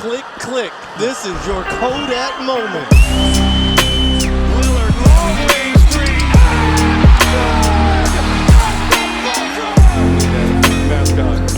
click, click. This is your Kodak moment. Lillard, long range three. Mascot.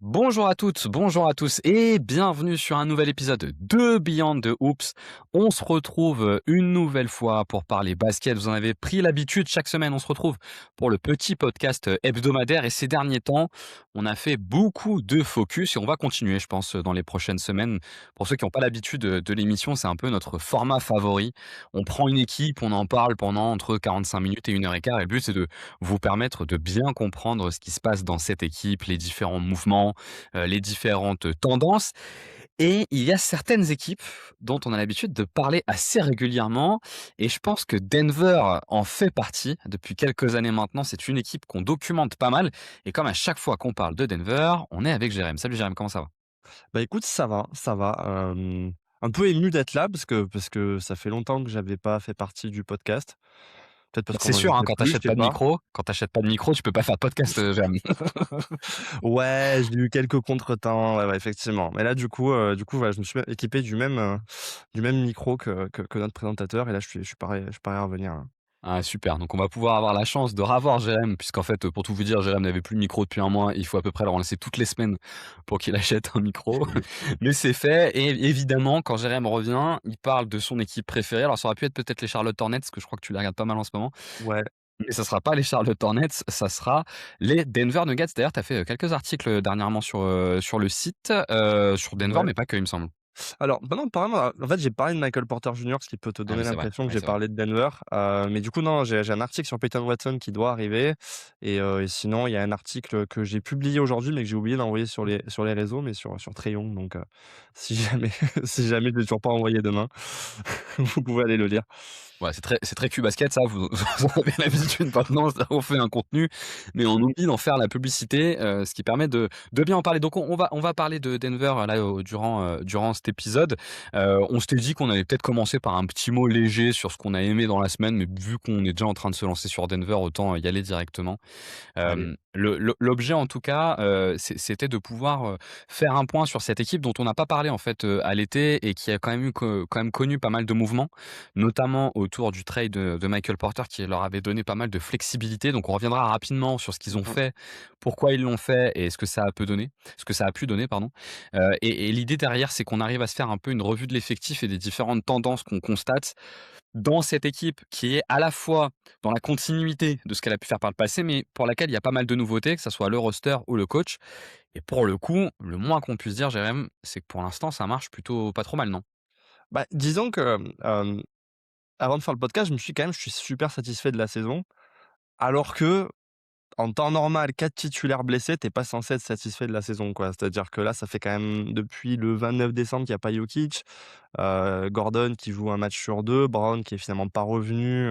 Bonjour à toutes, bonjour à tous et bienvenue sur un nouvel épisode de Beyond the Hoops. On se retrouve une nouvelle fois pour parler basket. Vous en avez pris l'habitude, chaque semaine on se retrouve pour le petit podcast hebdomadaire et ces derniers temps, on a fait beaucoup de focus et on va continuer je pense dans les prochaines semaines. Pour ceux qui n'ont pas l'habitude de l'émission, c'est un peu notre format favori. On prend une équipe, on en parle pendant entre 45 minutes et 1h15 et le but c'est de vous permettre de bien comprendre ce qui se passe dans cette équipe, les différents mouvements, les différentes tendances. Et il y a certaines équipes dont on a l'habitude de parler assez régulièrement et je pense que Denver en fait partie. Depuis quelques années maintenant, c'est une équipe qu'on documente pas mal et comme à chaque fois qu'on parle de Denver, on est avec Jérém. Salut Jérém, comment ça va? Bah, écoute, ça va, ça va. Un peu ému d'être là parce que ça fait longtemps que j'avais pas fait partie du podcast. Peut-être parce qu'on C'est sûr, hein, m'invitait quand plus, je t'achètes sais pas de pas. micro, tu peux pas faire de podcast, Jérém. Ouais, j'ai eu quelques contretemps, ouais, effectivement. Mais là, du coup, voilà, je me suis équipé du même micro que notre présentateur et là, je suis prêt à revenir, là. Ah super, donc on va pouvoir avoir la chance de revoir Jérém, puisqu'en fait, pour tout vous dire, Jérém n'avait plus de micro depuis un mois. Il faut à peu près le relancer toutes les semaines pour qu'il achète un micro. Mais c'est fait et évidemment, quand Jérém revient, il parle de son équipe préférée. Alors ça aurait pu être peut-être les Charlotte Hornets, parce que je crois que tu les regardes pas mal en ce moment. Ouais. Mais ça sera pas les Charlotte Hornets, ça sera les Denver Nuggets. D'ailleurs, tu as fait, quelques articles, dernièrement sur le site, sur Denver, Ouais. mais pas que, il me semble. Alors, bah, non, apparemment, en fait, j'ai parlé de Michael Porter Jr., ce qui peut te Ah oui, donner c'est vrai. l'impression que Oui, j'ai c'est vrai. parlé de Denver. Mais du coup, non, j'ai un article sur Peyton Watson qui doit arriver et sinon, il y a un article que j'ai publié aujourd'hui, mais que j'ai oublié d'envoyer sur les réseaux, mais sur Trae Young, donc si jamais si jamais je l'ai toujours pas envoyé demain, vous pouvez aller le lire. Ouais, c'est très cul-basket ça, vous vous en avez l'habitude maintenant, on fait un contenu, mais on oublie d'en faire la publicité, ce qui permet de bien en parler. Donc on va parler de Denver là, durant cet épisode. On s'était dit qu'on allait peut-être commencer par un petit mot léger sur ce qu'on a aimé dans la semaine, mais vu qu'on est déjà en train de se lancer sur Denver, autant y aller directement. Allez. L'objet en tout cas, c'était de pouvoir, faire un point sur cette équipe dont on n'a pas parlé en fait, à l'été et qui a quand même connu pas mal de mouvements, notamment autour du trade de Michael Porter qui leur avait donné pas mal de flexibilité. Donc on reviendra rapidement sur ce qu'ils ont Mmh. fait, pourquoi ils l'ont fait et ce que ça a pu donner pardon. Et l'idée derrière, c'est qu'on arrive à se faire un peu une revue de l'effectif et des différentes tendances qu'on constate dans cette équipe qui est à la fois dans la continuité de ce qu'elle a pu faire par le passé, mais pour laquelle il y a pas mal de nouveautés, que ça soit le roster ou le coach. Et pour le coup, le moins qu'on puisse dire, Jérém, c'est que pour l'instant, ça marche plutôt pas trop mal, non? Bah, disons que, avant de faire le podcast, je suis super satisfait de la saison, alors que en temps normal, 4 titulaires blessés, tu pas censé être satisfait de la saison, quoi. C'est-à-dire que là, ça fait quand même depuis le 29 décembre qu'il y a pas Jokic, Gordon qui joue un match sur 2, Brown qui est finalement pas revenu,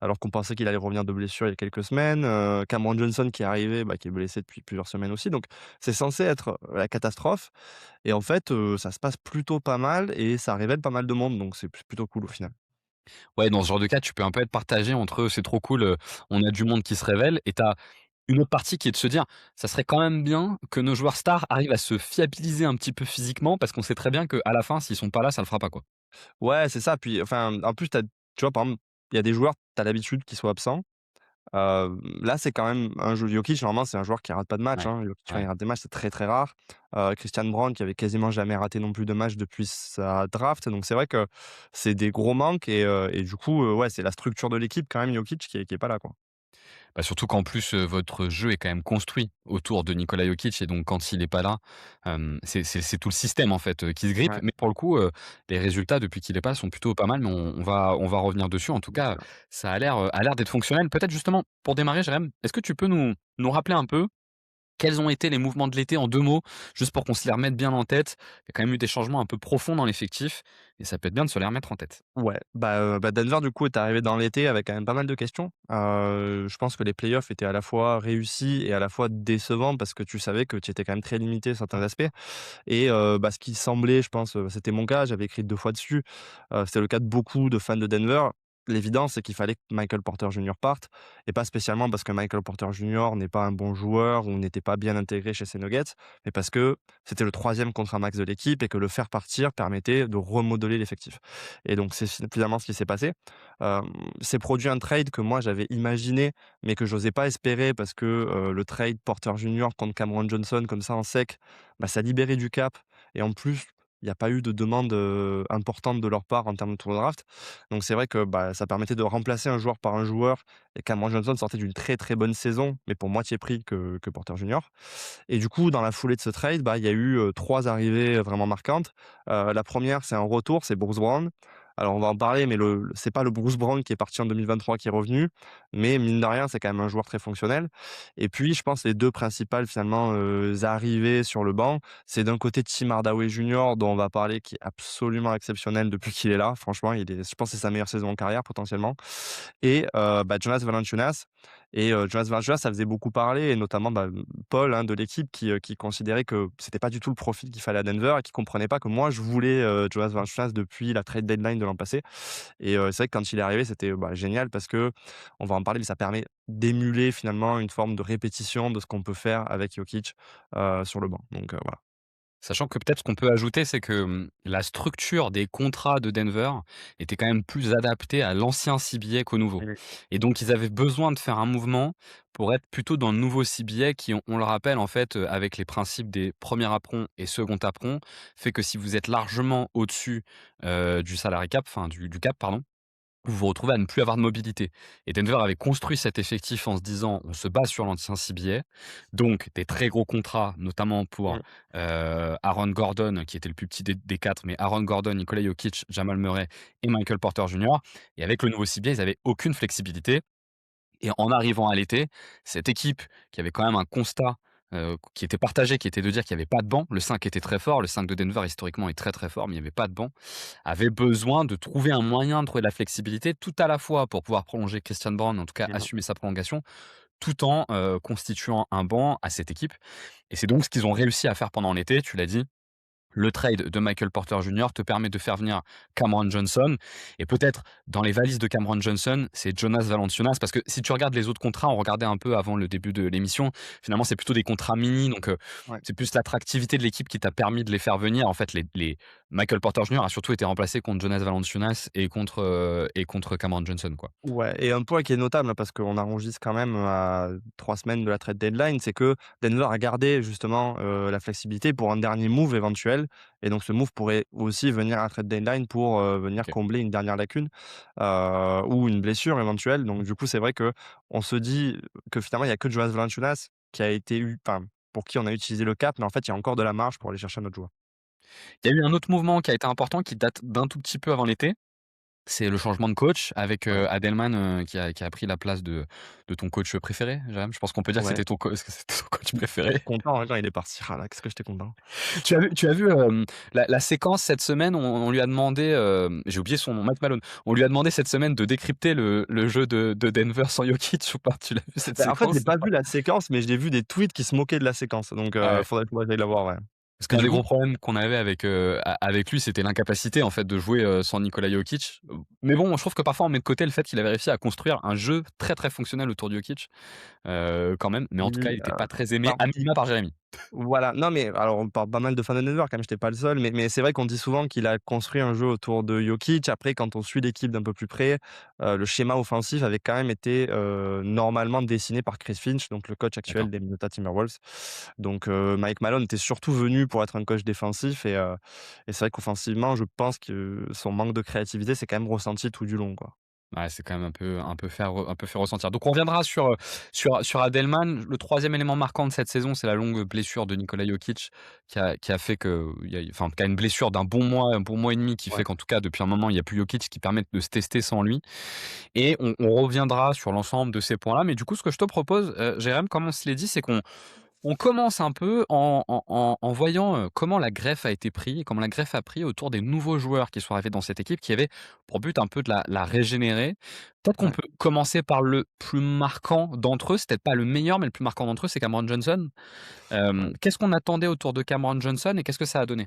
alors qu'on pensait qu'il allait revenir de blessure il y a quelques semaines, Cameron Johnson qui est arrivé, bah, qui est blessé depuis plusieurs semaines aussi. Donc c'est censé être la catastrophe et en fait, ça se passe plutôt pas mal et ça révèle pas mal de monde, donc c'est plutôt cool au final. Ouais, dans ce genre de cas, tu peux un peu être partagé entre c'est trop cool, on a du monde qui se révèle et t'as une autre partie qui est de se dire: «Ça serait quand même bien que nos joueurs stars arrivent à se fiabiliser un petit peu physiquement», parce qu'on sait très bien qu'à la fin, s'ils sont pas là, ça le fera pas, quoi. Ouais, c'est ça, puis enfin, en plus, tu vois, par exemple, il y a des joueurs, tu as l'habitude qu'ils soient absents. Là, c'est quand même un jeu Jokic, normalement, c'est un joueur qui rate pas de match, Ouais, hein. Jokic, quand il ouais. rate des matchs, c'est très, très rare. Christian Braun qui avait quasiment jamais raté non plus de match depuis sa draft, donc c'est vrai que c'est des gros manques et du coup, ouais, c'est la structure de l'équipe quand même, Jokic qui est pas là, quoi. Bah, surtout qu'en plus, votre jeu est quand même construit autour de Nikola Jokic et donc quand il est pas là, c'est tout le système en fait, qui se grippe. Ouais, Mais pour le coup, les résultats depuis qu'il est pas là sont plutôt pas mal, mais on va revenir dessus. En tout bien cas, sûr. ça a l'air d'être fonctionnel. Peut-être justement pour démarrer, Jérém, est-ce que tu peux nous rappeler un peu quels ont été les mouvements de l'été en 2 mots? Juste pour qu'on se les remette bien en tête. Il y a quand même eu des changements un peu profonds dans l'effectif et ça peut être bien de se les remettre en tête. Ouais, bah, Denver, du coup, est arrivé dans l'été avec quand même pas mal de questions. Je pense que les playoffs étaient à la fois réussis et à la fois décevants parce que tu savais que tu étais quand même très limité sur certains aspects et bah, ce qui semblait, je pense, c'était mon cas, j'avais écrit 2 fois dessus, c'était le cas de beaucoup de fans de Denver. l'évidence, c'est qu'il fallait que Michael Porter Jr. parte, et pas spécialement parce que Michael Porter Jr. n'est pas un bon joueur ou n'était pas bien intégré chez ces Nuggets, mais parce que c'était le troisième contrat max de l'équipe et que le faire partir permettait de remodeler l'effectif. Et donc c'est finalement ce qui s'est passé. Euh, c'est produit un trade que moi j'avais imaginé, mais que j'osais pas espérer parce que le trade Porter Jr. contre Cameron Johnson comme ça en sec, bah, ça libérait du cap. Et en plus, il n'y a pas eu de demande importante de leur part en termes de tour de draft. Donc c'est vrai que bah, ça permettait de remplacer un joueur par un joueur. Et Cameron Johnson sortait d'une très très bonne saison, mais pour moitié prix que Porter Junior. Et du coup, dans la foulée de ce trade, bah, il y a eu 3 arrivées vraiment marquantes. La première, c'est un retour, c'est Bruce Brown. Alors on va en parler, mais c'est pas le Bruce Brown qui est parti en 2023 qui est revenu, mais mine de rien, c'est quand même un joueur très fonctionnel. Et puis, je pense les 2 principales finalement arrivées sur le banc, c'est d'un côté Tim Hardaway Junior, dont on va parler, qui est absolument exceptionnel depuis qu'il est là. Franchement, je pense que c'est sa meilleure saison en carrière potentiellement. Et bah, Jonas Valanciunas. Et Jonas Valanciunas, ça faisait beaucoup parler, et notamment bah, Paul, hein, de l'équipe, qui considérait que c'était pas du tout le profil qu'il fallait à Denver, et qui comprenait pas que moi je voulais Jonas Valanciunas depuis la trade deadline de l'an passé. Et c'est vrai que quand il est arrivé, c'était bah, génial, parce que on va en parler, mais ça permet d'émuler finalement une forme de répétition de ce qu'on peut faire avec Jokic sur le banc. Donc voilà. Sachant que peut-être ce qu'on peut ajouter, c'est que, la structure des contrats de Denver était quand même plus adaptée à l'ancien CBA qu'au nouveau. Oui. Et donc ils avaient besoin de faire un mouvement pour être plutôt dans le nouveau CBA qui, on le rappelle, en fait, avec les principes des premiers apron et second apron, fait que si vous êtes largement au-dessus, du salary cap, enfin du cap, pardon, vous vous retrouvez à ne plus avoir de mobilité. Et Denver avait construit cet effectif en se disant: «On se base sur l'ancien CBA», donc des très gros contrats, notamment pour, Mmh. Aaron Gordon, qui était le plus petit des 4, mais Aaron Gordon, Nikola Jokic, Jamal Murray et Michael Porter Jr. Et avec le nouveau CBA, ils avaient aucune flexibilité. Et en arrivant à l'été, cette équipe qui avait quand même un constat, qui était partagé, qui était de dire qu'il y avait pas de banc. Le 5 était très fort, le 5 de Denver historiquement est très, très fort, mais il y avait pas de banc. Avait besoin de trouver un moyen de trouver de la flexibilité, tout à la fois pour pouvoir prolonger Christian Brown, en tout cas Mmh. assumer sa prolongation, tout en, constituant un banc à cette équipe. Et c'est donc ce qu'ils ont réussi à faire pendant l'été, tu l'as dit. Le trade de Michael Porter Jr. te permet de faire venir Cameron Johnson, et peut-être dans les valises de Cameron Johnson, c'est Jonas Valanciunas, parce que si tu regardes les autres contrats, on regardait un peu avant le début de l'émission, finalement c'est plutôt des contrats mini, donc Ouais. c'est plus l'attractivité de l'équipe qui t'a permis de les faire venir. En fait, les Michael Porter Jr. a surtout été remplacé contre Jonas Valanciunas et contre Cameron Johnson, quoi. Ouais, et un point qui est notable, hein, parce qu'on enregistre quand même à 3 semaines de la trade deadline, c'est que Denver a gardé justement la flexibilité pour un dernier move éventuel. Et donc ce move pourrait aussi venir à la trade deadline pour venir OK. combler une dernière lacune ou une blessure éventuelle. Donc du coup, c'est vrai que on se dit que finalement, il y a que Jonas Valanciunas qui a été enfin, pour qui on a utilisé le cap, mais en fait, il y a encore de la marge pour aller chercher un autre joueur. Il y a eu un autre mouvement qui a été important, qui date d'un tout petit peu avant l'été. C'est le changement de coach avec, Ouais. Adelman, qui a pris la place de ton coach préféré, Jérém. Je pense qu'on peut dire que Ouais. c'était ton coach J'étais préféré. content, hein, quand il est parti. Ah là, qu'est-ce que j'étais content. Tu as vu, la séquence cette semaine, on lui a demandé, j'ai oublié son nom, Mike Malone. On lui a demandé cette semaine de décrypter le jeu de Denver sans Jokic ou pas? Tu l'as vu cette Bah, en fait, séquence? j'ai pas vu la séquence, mais j'ai vu des tweets qui se moquaient de la séquence. Donc Ah ouais. faudrait que j'aille la voir, ouais. Parce Et qu'un du des coup gros problèmes qu'on avait avec lui, c'était l'incapacité en fait de jouer, sans Nikola Jokic. Mais bon, je trouve que parfois on met de côté le fait qu'il avait réussi à construire un jeu très, très fonctionnel autour de Jokic, quand même. Mais en tout cas, il il était pas très aimé, par à minima par Jérémy. voilà, non, mais alors on parle pas mal de fans de Denver quand même, j'étais pas le seul, mais c'est vrai qu'on dit souvent qu'il a construit un jeu autour de Jokic. Après, quand on suit l'équipe d'un peu plus près, le schéma offensif avait quand même été, normalement dessiné par Chris Finch, donc le coach D'accord. actuel des Minnesota Timberwolves. Donc Mike Malone était surtout venu pour être un coach défensif, et c'est vrai qu'offensivement, je pense que son manque de créativité s'est quand même ressenti tout du long, quoi. Ouais, c'est quand même un peu fait ressentir. Donc on reviendra sur Adelman. Le troisième élément marquant de cette saison, c'est la longue blessure de Nikola Jokic qui a fait que il y a enfin, en tout cas une blessure d'un bon mois et demi qui fait Ouais. qu'en tout cas depuis un moment, il y a plus Jokic qui permet de se tester sans lui. Et on reviendra sur l'ensemble de ces points-là. Mais du coup, ce que je te propose, Jérém, comme on se l'est dit, c'est qu'on commence un peu en voyant, comment la greffe a été prise, comment la greffe a pris autour des nouveaux joueurs qui sont arrivés dans cette équipe, qui avait pour but un peu de la régénérer. Peut-être qu'on Ouais. peut commencer par le plus marquant d'entre eux. C'est peut-être pas le meilleur, mais le plus marquant d'entre eux, c'est Cameron Johnson. Ouais. Qu'est-ce qu'on attendait autour de Cameron Johnson et qu'est-ce que ça a donné?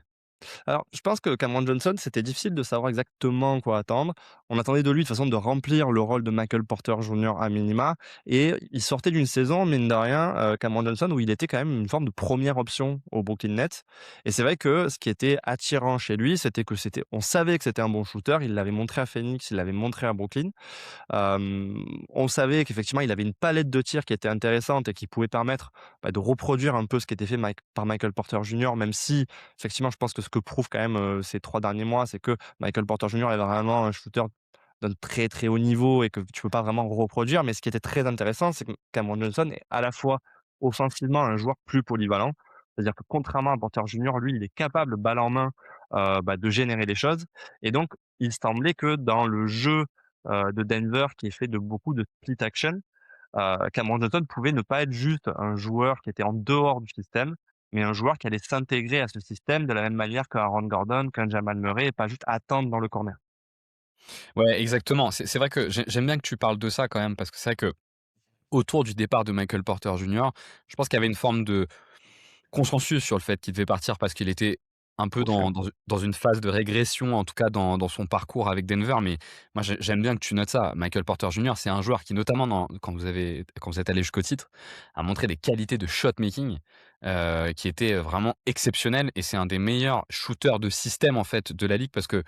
Alors, je pense que Cameron Johnson, c'était difficile de savoir exactement quoi attendre. On attendait de lui, de toute façon, de remplir le rôle de Michael Porter Jr. à minima et il sortait d'une saison, mine de rien, Cameron Johnson, où il était quand même une forme de première option au Brooklyn Nets et c'est vrai que ce qui était attirant chez lui, c'était que on savait que c'était un bon shooter. Il l'avait montré à Phoenix, il l'avait montré à Brooklyn. On savait qu'effectivement, il avait une palette de tirs qui était intéressante et qui pouvait permettre, de reproduire un peu ce qui était fait par Michael Porter Jr., même si effectivement, je pense que ce que prouve quand même, ces 3 derniers mois, c'est que Michael Porter Jr. est vraiment un shooter d'un très, très haut niveau et que tu peux pas vraiment reproduire. Mais ce qui était très intéressant, c'est que Cameron Johnson est à la fois offensivement un joueur plus polyvalent. C'est-à-dire que contrairement à Porter Jr., lui, il est capable, balle en main, de générer des choses et donc il semblait que dans le jeu, de Denver qui est fait de beaucoup de split action, Cameron Johnson pouvait ne pas être juste un joueur qui était en dehors du système, mais un joueur qui allait s'intégrer à ce système de la même manière qu'un Aaron Gordon, qu'un Jamal Murray et pas juste attendre dans le corner. Ouais, exactement. C'est vrai que j'aime bien que tu parles de ça quand même parce que c'est vrai que autour du départ de Michael Porter Jr., je pense qu'il y avait une forme de consensus sur le fait qu'il devait partir parce qu'il était un peu OK. dans une phase de régression, en tout cas dans son parcours avec Denver. Mais moi, j'aime bien que tu notes ça. Michael Porter Jr., c'est un joueur qui, notamment quand vous êtes allé jusqu'au titre, a montré des qualités de shot making qui étaient vraiment exceptionnelles. Et c'est un des meilleurs shooters de système en fait de la ligue parce que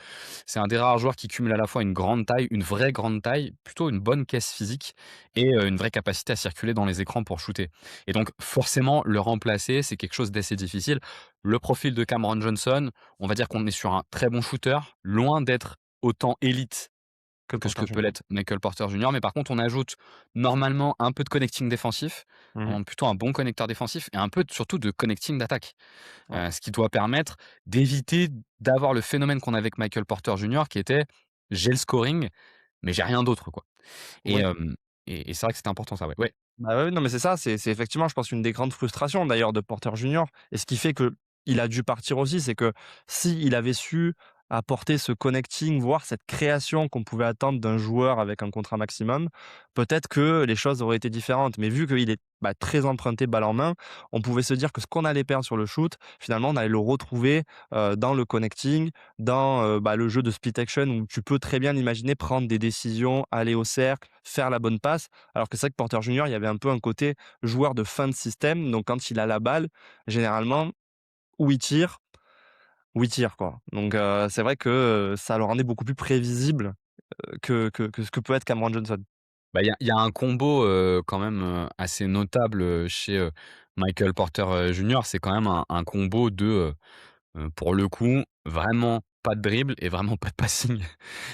c'est un des rares joueurs qui cumule à la fois une grande taille, une vraie grande taille, plutôt une bonne caisse physique et une vraie capacité à circuler dans les écrans pour shooter. Et donc forcément, le remplacer, c'est quelque chose d'assez difficile. Le profil de Cameron Johnson, on va dire qu'on est sur un très bon shooter, loin d'être autant élite Que que ce Porter que peut Jr. l'être Michael Porter Jr. Mais par contre, on ajoute normalement un peu de connecting défensif, Mmh. plutôt un bon connecteur défensif et un peu surtout de connecting d'attaque. Ouais. Ce qui doit permettre d'éviter d'avoir le phénomène qu'on avait avec Michael Porter Jr. qui était: «J'ai le scoring, mais j'ai rien d'autre, quoi». Et Oui. hem et c'est vrai que c'était important ça, ouais. Ouais. Bah, ouais, non, mais c'est ça, c'est effectivement, je pense, une des grandes frustrations d'ailleurs de Porter Junior et ce qui fait que il a dû partir aussi, c'est que s'il avait su apporter ce connecting, voire cette création qu'on pouvait attendre d'un joueur avec un contrat maximum, peut-être que les choses auraient été différentes. Mais vu qu'il est, très emprunté balle en main, on pouvait se dire que ce qu'on allait perdre sur le shoot, finalement, on allait le retrouver, dans le connecting, dans, le jeu de split action où tu peux très bien imaginer prendre des décisions, aller au cercle, faire la bonne passe. Alors que c'est vrai que Porter Junior, il y avait un peu un côté joueur de fin de système, donc quand il a la balle, généralement, ou il tire ou il tire, quoi. Donc c'est vrai que, ça le rendait beaucoup plus prévisible, que ce que peut être Cameron Johnson. Il y a un combo, quand même, assez notable, chez, Michael Porter, Jr. C'est quand même un combo de, pour le coup, vraiment pas de dribble et vraiment pas de passing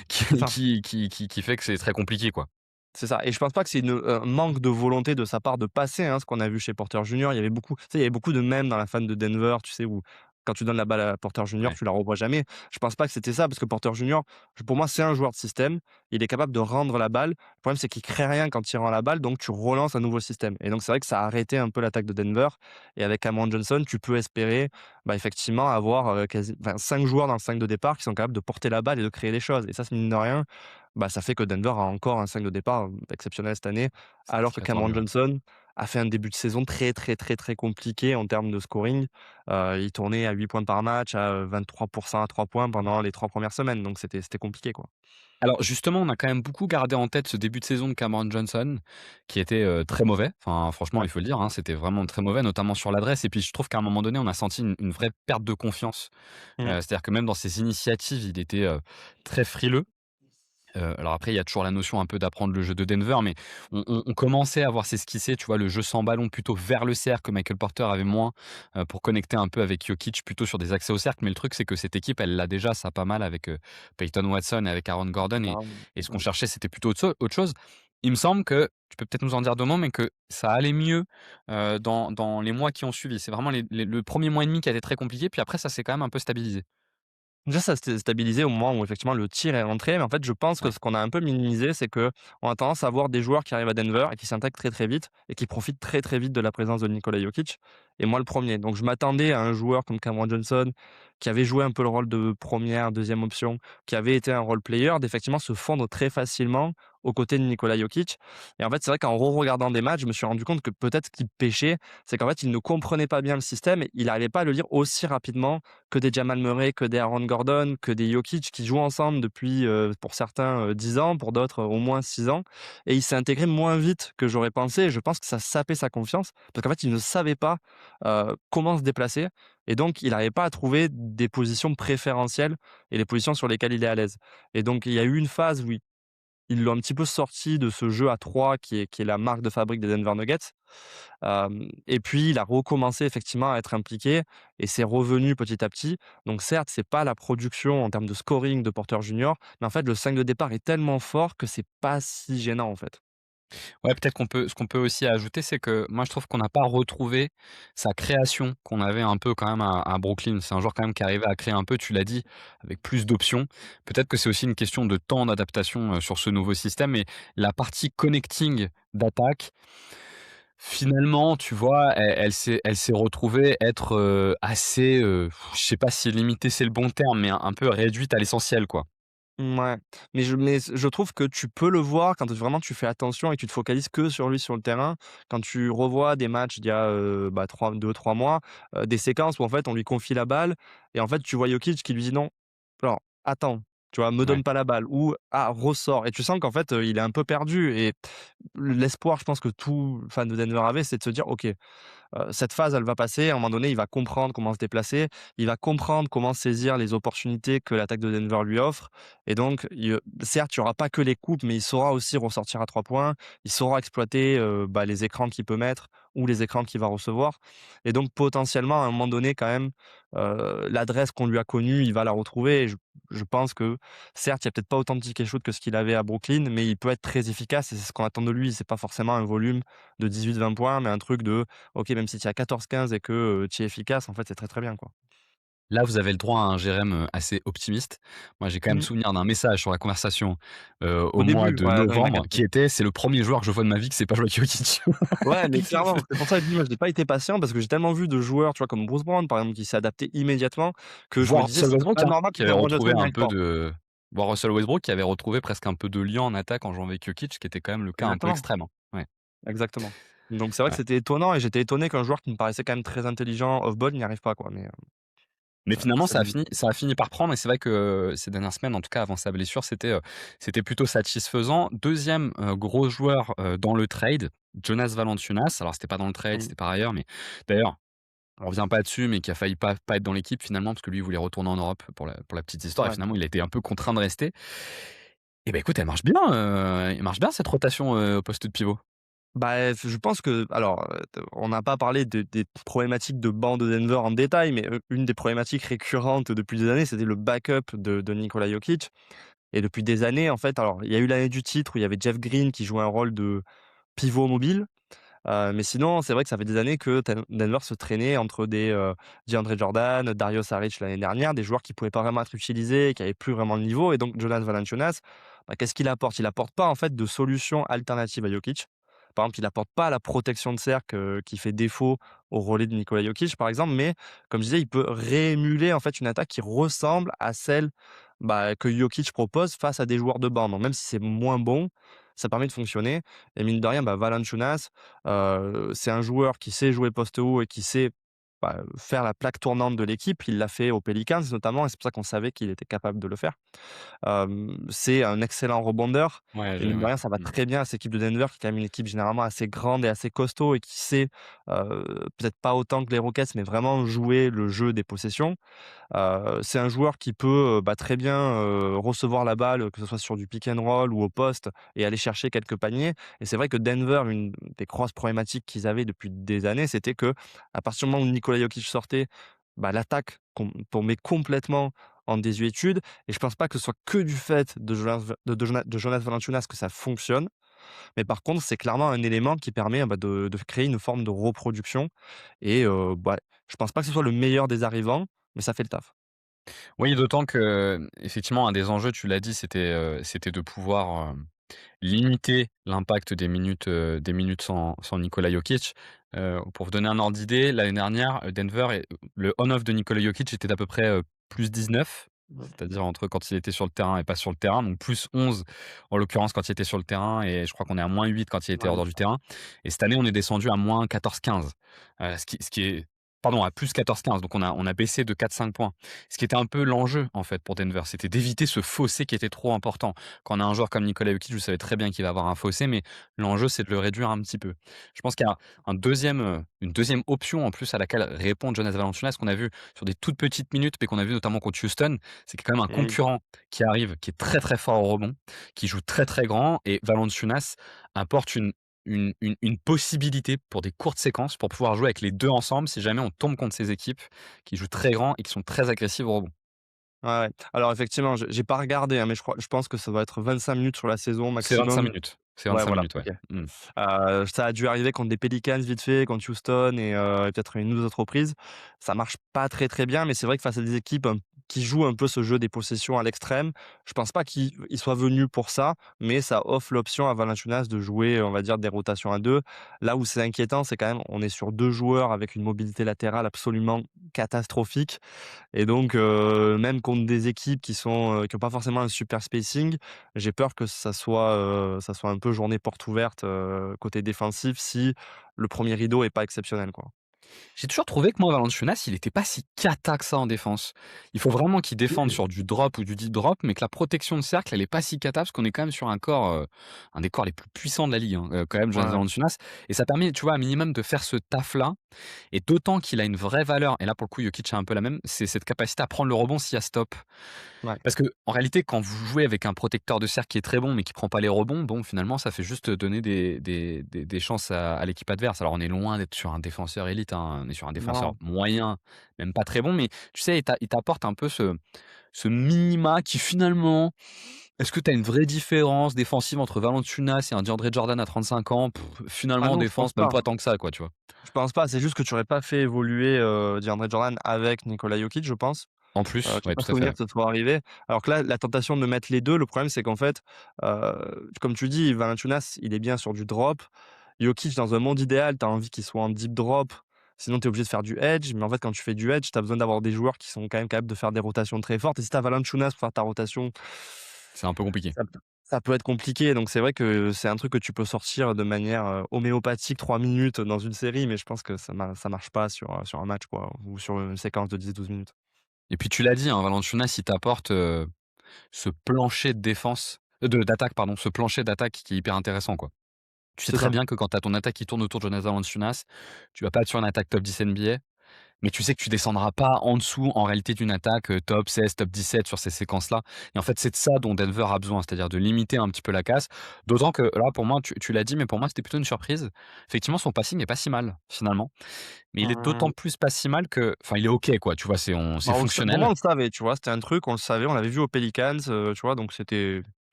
C'est qui ça. qui fait que c'est très compliqué, quoi. C'est ça et je pense pas que c'est un manque de volonté de sa part de passer, hein, ce qu'on a vu chez Porter Junior. Il y avait beaucoup tu sais, il y avait beaucoup de mèmes dans la fan de Denver, tu sais, où quand tu donnes la balle à Porter Junior, Ouais. tu la revois jamais. Je pense pas que c'était ça parce que Porter Junior, pour moi, c'est un joueur de système. Il est capable de rendre la balle. Le problème, c'est qu'il crée rien quand il rend la balle, donc tu relances un nouveau système et donc c'est vrai que ça a arrêté un peu l'attaque de Denver et avec Cameron Johnson, tu peux espérer, effectivement avoir, 5 joueurs dans le 5 de départ qui sont capables de porter la balle et de créer des choses et ça, mine de rien, ça fait que Denver a encore un 5 de départ, exceptionnel cette année, C'est alors que très tant Cameron mieux, ouais. Johnson a fait un début de saison très, très, très, très compliqué en termes de scoring. Il tournait à 8 points par match, à, 23 à 3 points pendant les 3 premières semaines, donc c'était compliqué, quoi. Alors justement, on a quand même beaucoup gardé en tête ce début de saison de Cameron Johnson, qui était, très mauvais. Enfin, franchement, Ouais. il faut le dire, hein, c'était vraiment très mauvais, notamment sur l'adresse et puis je trouve qu'à un moment donné, on a senti une vraie perte de confiance. Mmh. C'est-à-dire que même dans ses initiatives, il était, très frileux. Alors après, il y a toujours la notion un peu d'apprendre le jeu de Denver, mais on commençait à voir s'esquisser, tu vois, le jeu sans ballon plutôt vers le cercle que Michael Porter avait moins, pour connecter un peu avec Jokic plutôt sur des accès au cercle. Mais le truc, c'est que cette équipe, elle l'a déjà ça pas mal avec, Peyton Watson et avec Aaron Gordon et ce qu'on cherchait, c'était plutôt autre chose. Il me semble que, tu peux peut-être nous en dire 2 mots, mais que ça allait mieux, dans les mois qui ont suivi. C'est vraiment le 1er mois et demi qui a été très compliqué, puis après ça s'est quand même un peu stabilisé. Déjà, ça s'était stabilisé au moment où effectivement le tir est rentré, mais en fait, je pense que Ouais. ce qu'on a un peu minimisé, c'est que on a tendance à voir des joueurs qui arrivent à Denver et qui s'intègrent très, très vite et qui profitent très, très vite de la présence de Nikola Jokic et moi le premier. Donc je m'attendais à un joueur comme Cameron Johnson qui avait joué un peu le rôle de première, deuxième option, qui avait été un role player, d'effectivement se fondre très facilement aux côtés de Nikola Jokic. Et en fait, c'est vrai qu'en re-regardant des matchs, je me suis rendu compte que peut-être qu'il pêchait, c'est qu'en fait, il ne comprenait pas bien le système et il n'arrivait pas à le lire aussi rapidement que des Jamal Murray, que des Aaron Gordon, que des Jokic qui jouent ensemble depuis, pour certains, 10 ans, pour d'autres, au moins 6 ans. Et il s'est intégré moins vite que j'aurais pensé et je pense que ça sapait sa confiance parce qu'en fait, il ne savait pas, comment se déplacer et donc il n'arrivait pas à trouver des positions préférentielles et les positions sur lesquelles il est à l'aise. Et donc il y a eu une phase où ils l'ont un petit peu sorti de ce jeu à 3 qui est la marque de fabrique des Denver Nuggets. Et puis il a recommencé effectivement à être impliqué et c'est revenu petit à petit. Donc certes, c'est pas la production en termes de scoring de Porter Junior, mais en fait le 5 de départ est tellement fort que c'est pas si gênant en fait. Ouais, peut-être ce qu'on peut aussi ajouter, c'est que moi je trouve qu'on n'a pas retrouvé sa création qu'on avait un peu quand même à Brooklyn. C'est un joueur quand même qui arrivait à créer un peu, tu l'as dit, avec plus d'options. Peut-être que c'est aussi une question de temps d'adaptation, sur ce nouveau système et la partie connecting d'attaque, finalement, tu vois, elle s'est retrouvée être, assez, je sais pas si limité c'est le bon terme, mais un peu réduite à l'essentiel, quoi. Ouais, mais je trouve que tu peux le voir quand vraiment tu fais attention et que tu te focalises que sur lui sur le terrain. Quand tu revois des matchs d'il y a, 2-3 mois, des séquences où en fait on lui confie la balle et en fait tu vois Jokic qui lui dit: «Non, alors attends, tu vois? Me Ouais. donne pas la balle» ou «Ah ressors» et tu sens qu'en fait, il est un peu perdu et l'espoir je pense que tout fan de Denver avait, c'est de se dire: «OK, cette phase, elle va passer. À un moment donné, il va comprendre comment se déplacer. Il va comprendre comment saisir les opportunités que l'attaque de Denver lui offre. Et donc, certes, il n'y aura pas que les coupes, mais il saura aussi ressortir à 3 points. Il saura exploiter les écrans qu'il peut mettre ou les écrans qu'il va recevoir. Et donc, potentiellement, à un moment donné, quand même, l'adresse qu'on lui a connue, il va la retrouver. Et je pense que, certes, il n'y a peut-être pas autant de tickets shoot que ce qu'il avait à Brooklyn, mais il peut être très efficace et c'est ce qu'on attend de lui. C'est pas forcément un volume de 18-20 points, mais un truc de OK, même si tu es à 14-15 et que, tu es efficace, en fait, c'est très, très bien, quoi. Là, vous avez le droit à un Jérém, assez optimiste. Moi, j'ai quand même Mmh. souvenir d'un message sur la conversation, Au au mois début, de ouais, non, il a novembre capté. qui était: «C'est le premier joueur que je vois de ma vie que sait pas jouer avec Jokic». Ouais, mais clairement, c'est pour ça que je dis, moi, j'ai pas été patient parce que j'ai tellement vu de joueurs, tu vois, comme Bruce Brown, par exemple, qui s'est adapté immédiatement que je me Voir disais: Russell «C'est Westbrook, pas hein, normal qui que avait Cameron retrouvé Johnson n'y un arrive peu pas». de voir Russell Westbrook qui avait retrouvé presque un peu de lien en attaque en jouant avec Jokic, ce qui était quand même le cas un peu Exactement, extrême, hein. Ouais, exactement. Donc c'est vrai que ouais. c'était étonnant et j'étais étonné qu'un joueur qui me paraissait quand même très intelligent off ball n'y arrive pas, quoi, mais Mais finalement, ça limite. ça a fini par prendre et c'est vrai que ces dernières semaines, en tout cas avant sa blessure, c'était plutôt satisfaisant. Deuxième gros joueur, dans le trade, Jonas Valanciunas. Alors c'était pas dans le trade, Mmh. c'était par ailleurs, mais d'ailleurs, on revient pas dessus, mais qui a failli pas être dans l'équipe finalement parce que lui, il voulait retourner en Europe pour la petite histoire et Ouais. finalement, il a été un peu contraint de rester. Et bah, écoute, elle marche bien cette rotation, au poste de pivot. Bah, je pense que alors, on n'a pas parlé des problématiques de banc de Denver en détail, mais, une des problématiques récurrentes depuis des années, c'était le backup de Nikola Jokic et depuis des années, en fait, alors il y a eu l'année du titre où il y avait Jeff Green qui jouait un rôle de pivot mobile, mais sinon, c'est vrai que ça fait des années que Denver se traînait entre des, DeAndre Jordan, Dario Saric l'année dernière, des joueurs qui pouvaient pas vraiment être utilisés, qui avaient plus vraiment le niveau et donc Jonas Valanciunas, bah, qu'est-ce qu'il apporte? Il apporte pas en fait de solution alternative à Jokic. Par exemple, il apporte pas la protection de cercle, qui fait défaut au relais de Nikola Jokic, par exemple, mais comme je disais, il peut réémuler en fait une attaque qui ressemble à celle, que Jokic propose face à des joueurs de banc. Donc même si c'est moins bon, ça permet de fonctionner et mine de rien, Valanciunas, c'est un joueur qui sait jouer poste haut et qui sait, faire la plaque tournante de l'équipe. Il l'a fait aux Pelicans notamment et c'est pour ça qu'on savait qu'il était capable de le faire. C'est un excellent rebondeur Ouais, et mine de ouais. rien, ça va Mmh. très bien à cette équipe de Denver qui est quand même une équipe généralement assez grande et assez costaud et qui sait, peut-être pas autant que les Rockets, mais vraiment jouer le jeu des possessions. C'est un joueur qui peut, très bien, recevoir la balle, que ce soit sur du pick and roll ou au poste et aller chercher quelques paniers et c'est vrai que Denver, une des grosses problématiques qu'ils avaient depuis des années, c'était que à partir du moment où Nikola Jokic sortait, l'attaque tombait complètement en désuétude et je pense pas que ce soit que du fait de Jonas Valanciunas que ça fonctionne. Mais par contre, c'est clairement un élément qui permet, de créer une forme de reproduction et je pense pas que ce soit le meilleur des arrivants, mais ça fait le taf. Oui, d'autant que effectivement, un des enjeux, tu l'as dit, c'était de pouvoir, limiter l'impact des minutes sans Nikola Jokic. Pour vous donner un ordre d'idée, l'année dernière, Denver et le on-off de Nikola Jokic était d'à peu près, +19. C'est-à-dire entre quand il était sur le terrain et pas sur le terrain, donc +11 en l'occurrence quand il était sur le terrain et je crois qu'on est à -8 quand il était Ouais, hors dehors du terrain et cette année on est descendu à -14-15, ce qui est pardon à +14-15 donc on a baissé de 4-5 points. Ce qui était un peu l'enjeu en fait pour Denver, c'était d'éviter ce fossé qui était trop important. Quand on a un joueur comme Nikola Jokic, vous savez très bien qu'il va avoir un fossé, mais l'enjeu c'est de le réduire un petit peu. Je pense qu'il y a une deuxième option en plus à laquelle répond Jonas Valanciunas qu'on a vu sur des toutes petites minutes, mais qu'on a vu notamment contre Houston, c'est qu'il y a quand même un mmh, concurrent qui arrive, qui est très, très fort au rebond, qui joue très, très grand et Valanciunas apporte une possibilité pour des courtes séquences, pour pouvoir jouer avec les 2 ensemble si jamais on tombe contre ces équipes qui jouent très grand et qui sont très agressives au rebond. ouais, ouais. Alors effectivement, j'ai pas regardé, hein, mais je pense que ça doit être 25 minutes sur la saison C'est 25 maximum. minutes. C'est Ouais, 25 voilà, minutes, ouais. OK. Mmh. Ça a dû arriver contre des Pelicans vite fait, contre Houston et peut-être une ou 2 autres reprises. Ça marche pas très, très bien, mais c'est vrai que face à des équipes, qui jouent un peu ce jeu des possessions à l'extrême, je pense pas qu'ils soient venus pour ça, mais ça offre l'option à Valanciunas de jouer, on va dire, des rotations à 2. Là où c'est inquiétant, c'est quand même on est sur 2 joueurs avec une mobilité latérale absolument catastrophique et donc même contre des équipes qui ont pas forcément un super spacing, j'ai peur que ça soit un peu journée porte ouverte, côté défensif si le premier rideau est pas exceptionnel, quoi. J'ai toujours trouvé que moi, Valanciunas, il était pas si cata que ça en défense. Il faut vraiment qu'il défende sur du drop ou du deep drop, mais que la protection de cercle, elle est pas si cata parce qu'on est quand même sur un corps, un des corps les plus puissants de la ligue, hein, quand même, Ouais, Jonas ouais. Valanciunas et ça permet, tu vois, un minimum de faire ce taf-là et d'autant qu'il a une vraie valeur et là, pour le coup, Jokic a un peu la même, c'est cette capacité à prendre le rebond s'il y a stop. Ouais. Parce que en réalité, quand vous jouez avec un protecteur de cercle qui est très bon, mais qui prend pas les rebonds, bon, finalement, ça fait juste donner des chances à l'équipe adverse. Alors, on est loin d'être sur un défenseur élite, hein, on est sur un défenseur Non. moyen, même pas très bon, mais tu sais, il t'apporte un peu ce minima qui finalement, est-ce que tu as une vraie différence défensive entre Valanciunas et un DeAndre Jordan à 35 ans? Ah Finalement, en non, je pense défense, même pas. pas tant que ça, quoi, tu vois. Je pense pas, c'est juste que tu aurais pas fait évoluer, DeAndre Jordan avec Nikola Jokic, je pense. En plus, J'ai ouais, pas tout à fait, souvenir ouais. que ce soit arrivé. Alors que là, la tentation de mettre les 2, le problème, c'est qu'en fait, comme tu dis, Valanciunas, il est bien sur du drop. Jokic, dans un monde idéal, tu as envie qu'il soit en deep drop, sinon tu es obligé de faire du edge. Mais en fait, quand tu fais du edge, tu as besoin d'avoir des joueurs qui sont quand même capables de faire des rotations très fortes et si tu as Valanciunas pour faire ta rotation, C'est un peu compliqué. ça peut être compliqué. Donc c'est vrai que c'est un truc que tu peux sortir de manière, homéopathique 3 minutes dans une série, mais je pense que ça marche pas sur un match, quoi, ou sur une séquence de 10-12 minutes. Et puis tu l'as dit, hein, Valanciunas, il t'apporte, ce plancher de défense, de d'attaque pardon, ce plancher d'attaque qui est hyper intéressant, quoi. Tu sais C'est très ça. bien que quand tu as ton attaque qui tourne autour de Jonas Valanciunas, tu vas pas être sur une attaque top 10 NBA, mais tu sais que tu descendras pas en dessous en réalité d'une attaque, top 16, top 17 sur ces séquences-là et en fait, c'est de ça dont Denver a besoin, c'est-à-dire de limiter un petit peu la casse. D'autant que là, pour moi, tu l'as dit, mais pour moi, c'était plutôt une surprise. Effectivement, son passing est pas si mal, finalement, mais il est d'autant Mmh. plus pas si mal que enfin, il est OK, quoi, tu vois? C'est Bah, pour fonctionnel. moi, on le savait, tu vois? C'était un truc, on le savait, on l'avait vu aux Pelicans, tu vois? Donc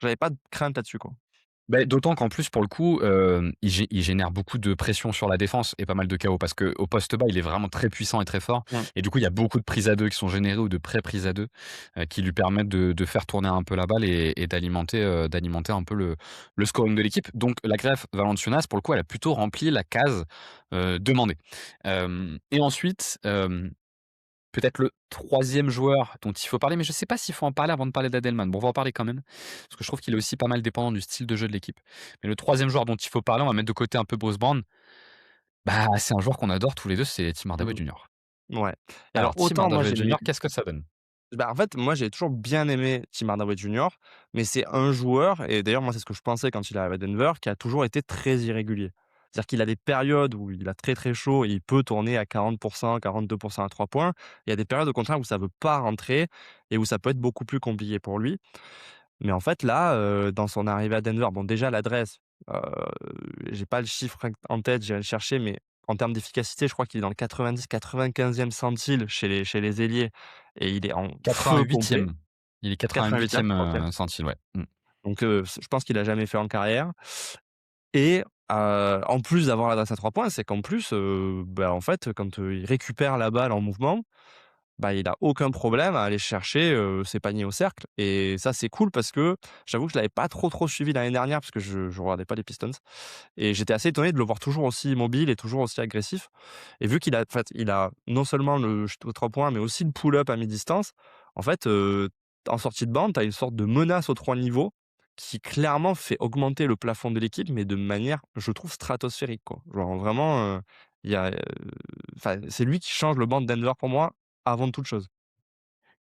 j'avais pas de crainte là-dessus, quoi. Beh, d'autant qu'en plus, pour le coup, il génère beaucoup de pression sur la défense et pas mal de chaos parce qu'au poste bas, il est vraiment très puissant et très fort Mmh. et du coup, il y a beaucoup de prises à 2 qui sont générées ou de pré-prises à 2, qui lui permettent de faire tourner un peu la balle et d'alimenter un peu le scoring de l'équipe. Donc la greffe Valanciunas, pour le coup, elle a plutôt rempli la case, demandée. Hem et ensuite, peut-être le troisième joueur dont il faut parler, mais je ne sais pas s'il faut en parler avant de parler d'Adelman. Bon, on va en parler quand même, parce que je trouve qu'il est aussi pas mal dépendant du style de jeu de l'équipe. Mais le troisième joueur dont il faut parler, on va mettre de côté un peu Bruce Brown. Bah, c'est un joueur qu'on adore tous les 2, c'est Tim Hardaway Mmh. Junior. Ouais. Et alors Alors Tim autant moi Hardaway j'aimais Junior, qu'est-ce que ça donne? bah, en fait, moi j'ai toujours bien aimé Tim Hardaway Junior, mais c'est un joueur et d'ailleurs moi c'est ce que je pensais quand il est arrivé à Denver, qui a toujours été très irrégulier. C'est-à-dire qu'il a des périodes où il a très, très chaud et il peut tourner à 40 42 à 3 points. Il y a des périodes au contraire où ça veut pas rentrer et où ça peut être beaucoup plus compliqué pour lui. Mais en fait, là, dans son arrivée à Denver, bon déjà l'adresse, heu, j'ai pas le chiffre en tête, j'irai le chercher, mais en termes d'efficacité, je crois qu'il est dans le 90-95e centile chez les ailiers et il est en feu complet. 88e. Il est 88e? 88e, OK. centile, ouais. Mmh. Donc je pense qu'il a jamais fait en carrière et en plus d'avoir l'adresse à 3 points, c'est qu'en plus, bah, en fait, quand, il récupère la balle en mouvement, bah, il a aucun problème à aller chercher, ses paniers au cercle et ça, c'est cool parce que j'avoue que je l'avais pas trop suivi l'année dernière parce que je regardais pas les Pistons et j'étais assez étonné de le voir toujours aussi mobile et toujours aussi agressif et vu qu'il a en fait, il a non seulement le shoot aux 3 points, mais aussi le pull-up à mi-distance, en fait, en sortie de banc, tu as une sorte de menace aux 3 niveaux qui clairement fait augmenter le plafond de l'équipe, mais de manière, je trouve, stratosphérique, quoi. Genre vraiment, il y a, enfin, c'est lui qui change le banc de Denver pour moi, avant toute chose.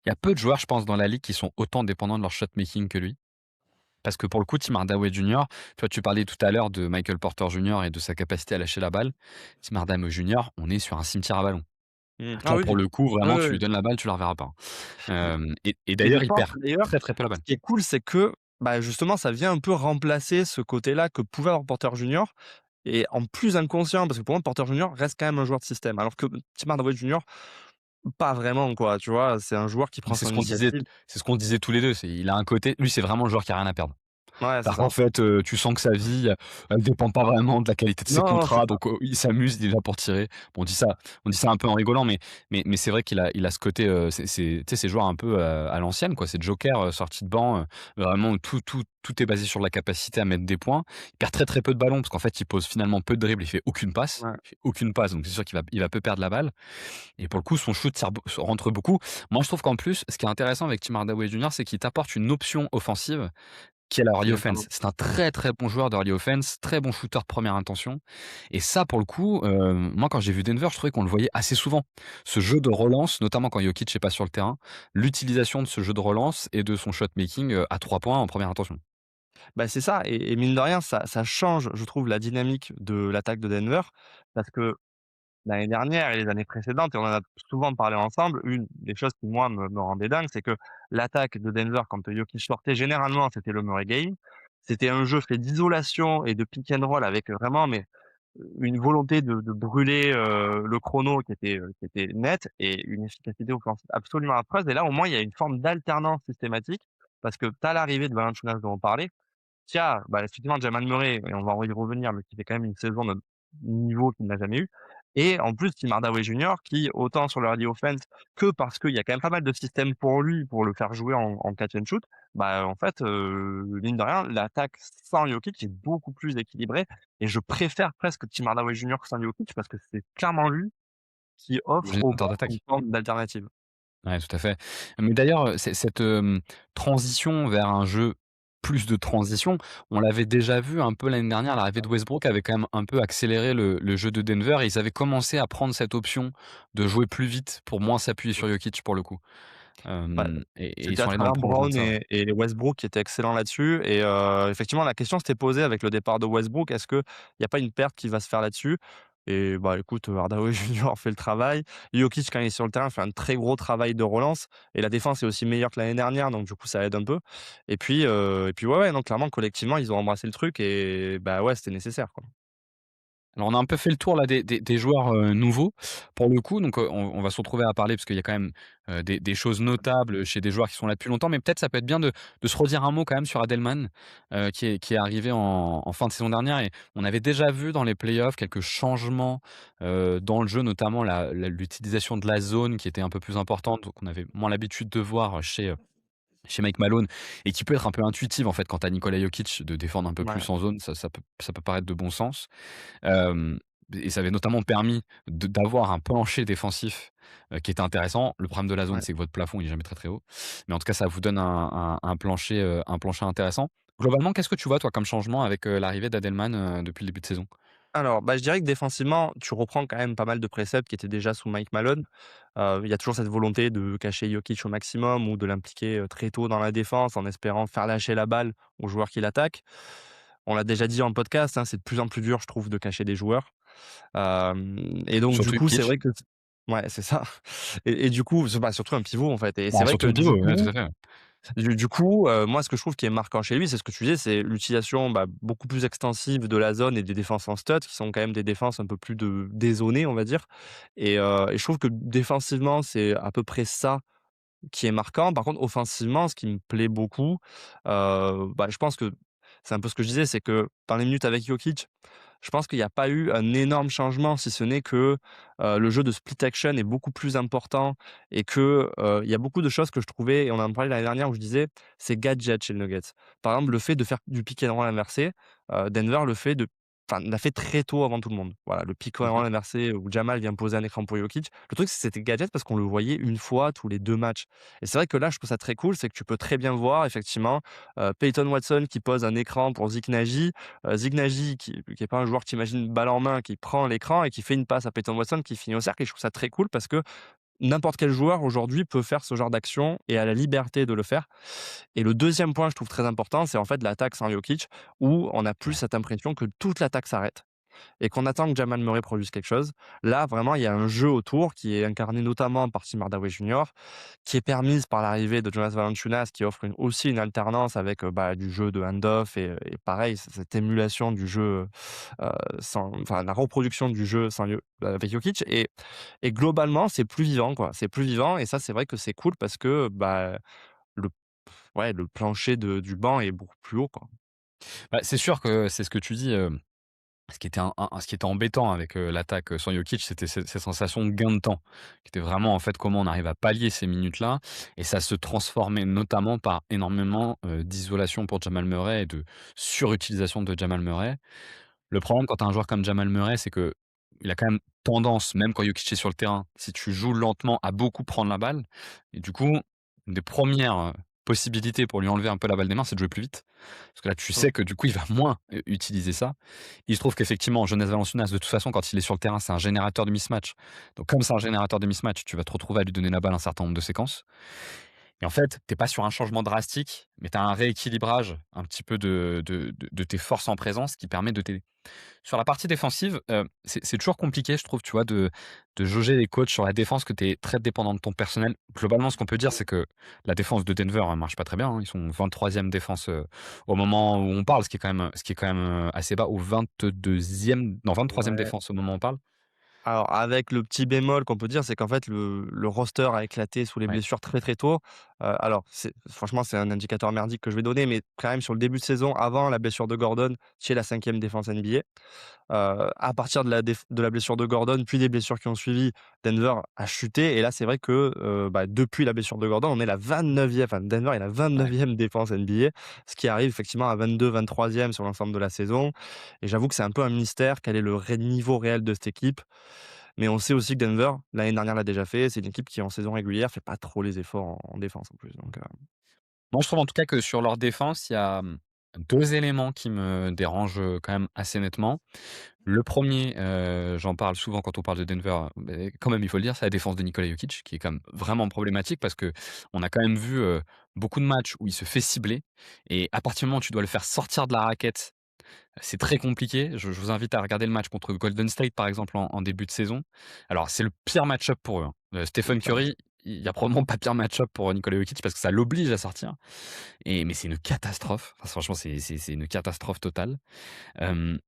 Il y a peu de joueurs, je pense, dans la ligue qui sont autant dépendants de leur shot making que lui. Parce que pour le coup, Tim Hardaway Jr., tu parlais tout à l'heure de Michael Porter Jr. et de sa capacité à lâcher la balle. Tim Hardaway Jr., on est sur un cimetière à ballon. Ah Là, oui, pour le coup, oui, vraiment, tu oui. lui donnes la balle, tu la reverras pas. Et Et je d'ailleurs, il pense perd d'ailleurs, très, très peu la ce balle. qui est cool, c'est que, bah, justement, ça vient un peu remplacer ce côté-là que pouvait avoir Porter Junior et en plus inconscient, parce que pour moi, Porter Junior reste quand même un joueur de système, alors que Tim Hardaway Junior, pas vraiment, quoi, tu vois? C'est un joueur qui prend C'est son ce qu'on disait initiative. c'est ce qu'on disait tous les 2. Il a un côté lui, c'est vraiment le joueur qui a rien à perdre. Ouais, c'est Parce qu'en ça. fait, tu sens que sa vie, elle dépend pas vraiment de la qualité de ses Non, non, c'est contrats, ça. donc il s'amuse, il est là pour tirer. Bon, on dit ça un peu en rigolant, mais c'est vrai qu'il a ce côté, c'est tu sais, ces joueurs un peu, à l'ancienne, quoi. C'est Joker, sorti de banc, vraiment où tout est basé sur la capacité à mettre des points. Il perd très, très peu de ballons parce qu'en fait, il pose finalement peu de dribbles, Ouais. il fait aucune passe, donc c'est sûr qu'il va peu perdre la balle et pour le coup, son shoot rentre beaucoup. Moi, je trouve qu'en plus, ce qui est intéressant avec Tim Hardaway Jr., c'est qu'il t'apporte une option offensive qui est la Qui early vient pas offense. C'est un très, très bon joueur de early offense, très bon shooter de première intention et ça pour le coup, moi quand j'ai vu Denver, je trouvais qu'on le voyait assez souvent. Ce jeu de relance, notamment quand Jokic est pas sur le terrain, l'utilisation de ce jeu de relance et de son shot making, à 3 points en première intention. Bah, c'est ça et mine de rien, ça change, je trouve, la dynamique de l'attaque de Denver parce que l'année dernière et les années précédentes et on en a souvent parlé ensemble, une des choses qui moi me rendait dingue, c'est que l'attaque de Denver quand Jokic sortait, généralement c'était le Murray game. C'était un jeu fait d'isolation et de pick and roll avec vraiment mais, une volonté de brûler, le chrono qui était nette et une efficacité offensive absolument affreuse et là au moins il y a une forme d'alternance systématique parce que tu as l'arrivée de Valanciunas dont on parlait, Tiens, bah, effectivement, Jamal Murray et on va y revenir, mais qui fait quand même une saison de niveau qu'il n'a jamais eu et en plus, Tim Hardaway Junior qui, autant sur le early offense que parce qu'il y a quand même pas mal de systèmes pour lui, pour le faire jouer en catch and shoot, bah, en fait, mine de rien, l'attaque sans Jokic est beaucoup plus équilibrée et je préfère presque Tim Hardaway Junior sans Jokic parce que c'est clairement lui qui offre au Générateur banc une d'attaque. forme d'alternative. Ouais, tout à fait. Mais d'ailleurs, cette, transition vers un jeu plus de transition, on l'avait déjà vu un peu l'année dernière, l'arrivée de Westbrook avait quand même un peu accéléré le jeu de Denver et ils avaient commencé à prendre cette option de jouer plus vite pour moins s'appuyer sur Jokic pour le coup. Ouais, Et ils c'était à sont allés dans le travers prolongement de Brown ça, ouais. et Westbrook qui étaient excellents là-dessus et effectivement la question s'était posée avec le départ de Westbrook. Est-ce qu'il y a pas une perte qui va se faire là-dessus? Et bah, écoute, Hardaway Junior fait le travail. Jokic quand il est sur le terrain fait un très gros travail de relance et la défense est aussi meilleure que l'année dernière donc du coup ça aide un peu et puis ouais, ouais, non clairement collectivement ils ont embrassé le truc et bah, ouais, c'était nécessaire, quoi. Alors on a un peu fait le tour là des joueurs, nouveaux pour le coup, donc on va se retrouver à parler parce qu'il y a quand même, des choses notables chez des joueurs qui sont là depuis longtemps, mais peut-être ça peut être bien de se redire un mot quand même sur Adelman, qui est arrivé en fin de saison dernière et on avait déjà vu dans les playoffs quelques changements, dans le jeu, notamment l'utilisation de la zone qui était un peu plus importante, qu'on avait moins l'habitude de voir chez Mike Malone et qui peut être un peu intuitive en fait quand tu as Nikola Jokic de défendre un peu Ouais, plus en zone, ça peut paraître de bon sens. Hem et ça avait notamment permis d'avoir un plancher défensif, qui était intéressant. Le problème de la zone, ouais. c'est que votre plafond, il est jamais très, très haut. Mais en tout cas, ça vous donne un plancher intéressant. Globalement, qu'est-ce que tu vois, toi, comme changement avec, l'arrivée d'Adelman, depuis le début de saison? Alors, bah, je dirais que défensivement, tu reprends quand même pas mal de préceptes qui étaient déjà sous Mike Malone. Il y a toujours cette volonté de cacher Jokic au maximum ou de l'impliquer, très tôt dans la défense en espérant faire lâcher la balle aux joueurs qui l'attaquent. On l'a déjà dit en podcast, hein, c'est de plus en plus dur, je trouve, de cacher des joueurs. Et donc du Surtout coup, c'est Jokic. vrai que ouais, c'est ça et du coup, bah, surtout un pivot, en fait et c'est Bah, vrai surtout que le du pivot, ouais, tout coup à fait. moi, ce que je trouve qui est marquant chez lui, c'est ce que tu disais, c'est l'utilisation, bah, beaucoup plus extensive de la zone et des défenses en stud, qui sont quand même des défenses un peu plus de dézonées, on va dire et je trouve que défensivement, c'est à peu près ça qui est marquant. Par contre, offensivement, ce qui me plaît beaucoup, bah, je pense que c'est un peu ce que je disais, c'est que dans les minutes avec Jokic, je pense qu'il n'y a pas eu un énorme changement, si ce n'est que, le jeu de split action est beaucoup plus important et que, il y a beaucoup de choses que je trouvais et on en parlait l'année dernière où je disais: «C'est gadget chez le Nuggets». Par exemple, le fait de faire du pick and roll inversé, Denver le fait enfin, l'a fait très tôt avant tout le monde. Voilà, le pick and Mmh. roll inversé où Jamal vient poser un écran pour Jokic. Le truc, c'est que c'était gadget parce qu'on le voyait une fois tous les 2 matchs et c'est vrai que là, je trouve ça très cool, c'est que tu peux très bien voir effectivement, Peyton Watson qui pose un écran pour Zeke Naji, Zeke Naji qui est pas un joueur que tu imagines balle en main, qui prend l'écran et qui fait une passe à Peyton Watson qui finit au cercle et je trouve ça très cool parce que n'importe quel joueur aujourd'hui peut faire ce genre d'action et a la liberté de le faire. Et le deuxième point, je trouve très important, c'est en fait l'attaque sans Jokic, où on a plus Ouais. cette impression que toute l'attaque s'arrête et qu'on attend que Jamal Murray produise quelque chose. Là, vraiment, il y a un jeu autour qui est incarné notamment par Tim Hardaway Jr., qui est permise par l'arrivée de Jonas Valanciunas, qui offre aussi une alternance avec du jeu de handoff et pareil, cette émulation du jeu, enfin la reproduction du jeu avec Jokic. Et globalement, c'est plus vivant, quoi. C'est plus vivant et ça, c'est vrai que c'est cool parce que le, ouais, le plancher du banc est beaucoup plus haut, quoi. Bah, c'est sûr que c'est ce que tu dis, ce qui était embêtant avec, l'attaque, sans Jokic, c'était ces sensations de gain de temps, qui était vraiment, en fait, comment on arrive à pallier ces minutes-là et ça se transformait notamment par énormément, d'isolation pour Jamal Murray et de surutilisation de Jamal Murray. Le problème quand tu as un joueur comme Jamal Murray, c'est que il a quand même tendance, même quand Jokic est sur le terrain, si tu joues lentement, à beaucoup prendre la balle et du coup, une des premières possibilités pour lui enlever un peu la balle des mains, c'est de jouer plus vite. Parce que là, tu Mmh. sais que du coup, il va moins, utiliser ça. Il se trouve qu'effectivement, Jonas Valanciunas, de toute façon, quand il est sur le terrain, c'est un générateur de mismatch. Donc comme c'est un générateur de mismatch, tu vas te retrouver à lui donner la balle un certain nombre de séquences. Et en fait, tu es pas sur un changement drastique, mais tu as un rééquilibrage un petit peu de tes forces en présence qui permet de t'aider. Sur la partie défensive, c'est toujours compliqué, je trouve, tu vois, de jauger les coachs sur la défense, que tu es très dépendant de ton personnel. Globalement, ce qu'on peut dire, c'est que la défense de Denver, elle marche pas très bien, hein. Ils sont 23e défense, au moment où on parle, ce qui est quand même assez bas, ou 22e, non 23e Ouais. défense au moment où on parle. Alors avec le petit bémol qu'on peut dire, c'est qu'en fait le roster a éclaté sous les Ouais. blessures très, très tôt. Alors franchement, c'est un indicateur merdique que je vais donner, mais quand même sur le début de saison, avant la blessure de Gordon, tu es la 5e défense NBA. À partir de la blessure de Gordon, puis des blessures qui ont suivi, Denver a chuté et là, c'est vrai que, depuis la blessure de Gordon, on est la 29e, enfin Denver est la Ouais. 29e défense NBA, ce qui arrive effectivement à 22-23e sur l'ensemble de la saison et j'avoue que c'est un peu un mystère, quel est le niveau réel de cette équipe. Mais on sait aussi que Denver, l'année dernière l'a déjà fait, c'est une équipe qui en saison régulière fait pas trop les efforts en défense en plus donc Moi, je trouve en tout cas que sur leur défense, il y a, 2 éléments qui me dérangent, quand même assez nettement. Le premier, j'en parle souvent quand on parle de Denver, mais quand même il faut le dire, c'est la défense de Nikola Jokic qui est quand même vraiment problématique parce qu'on a quand même vu, beaucoup de matchs où il se fait cibler et à partir du moment où tu dois le faire sortir de la raquette, c'est très compliqué. Je vous invite à regarder le match contre Golden State par exemple en début de saison. Alors c'est le pire match-up pour eux, hein. Stephen clairement. Curry, il y a probablement pas pire match-up pour Nikola Jokic parce que ça l'oblige à sortir mais c'est une catastrophe. Enfin franchement c'est une catastrophe totale.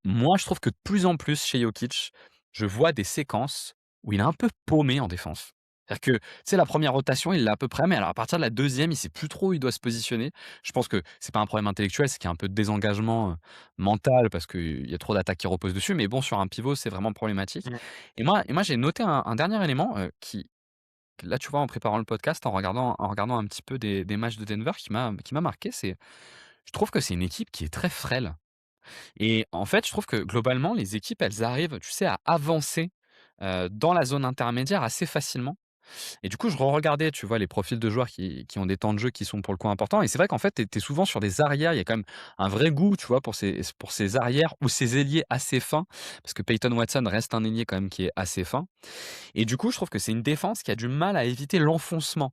Moi, je trouve que de plus en plus chez Jokic, je vois des séquences où il est un peu paumé en défense. C'est-à-dire que, tu sais, la première rotation, il l'a à peu près, mais alors à partir de la deuxième, il sait plus trop où il doit se positionner. Je pense que c'est pas un problème intellectuel, c'est qu'il y a un peu de désengagement, mental parce qu'il y a trop d'attaques qui reposent dessus, mais bon, sur un pivot, c'est vraiment problématique. Mmh. Et moi, j'ai noté un dernier élément, qui là, tu vois, en préparant le podcast, en regardant un petit peu des matchs de Denver qui m'a marqué, c'est je trouve que c'est une équipe qui est très frêle. Et en fait, je trouve que globalement, les équipes, elles arrivent, tu sais, à avancer, dans la zone intermédiaire assez facilement. Et du coup, je re-regardais, tu vois, les profils de joueurs qui ont des temps de jeu qui sont pour le coup importants. Et c'est vrai qu'en fait, tu es souvent sur des arrières. Il y a quand même un vrai goût, tu vois, pour ces arrières ou ces ailiers assez fins. Parce que Peyton Watson reste un ailier quand même qui est assez fin. Et du coup, je trouve que c'est une défense qui a du mal à éviter l'enfoncement.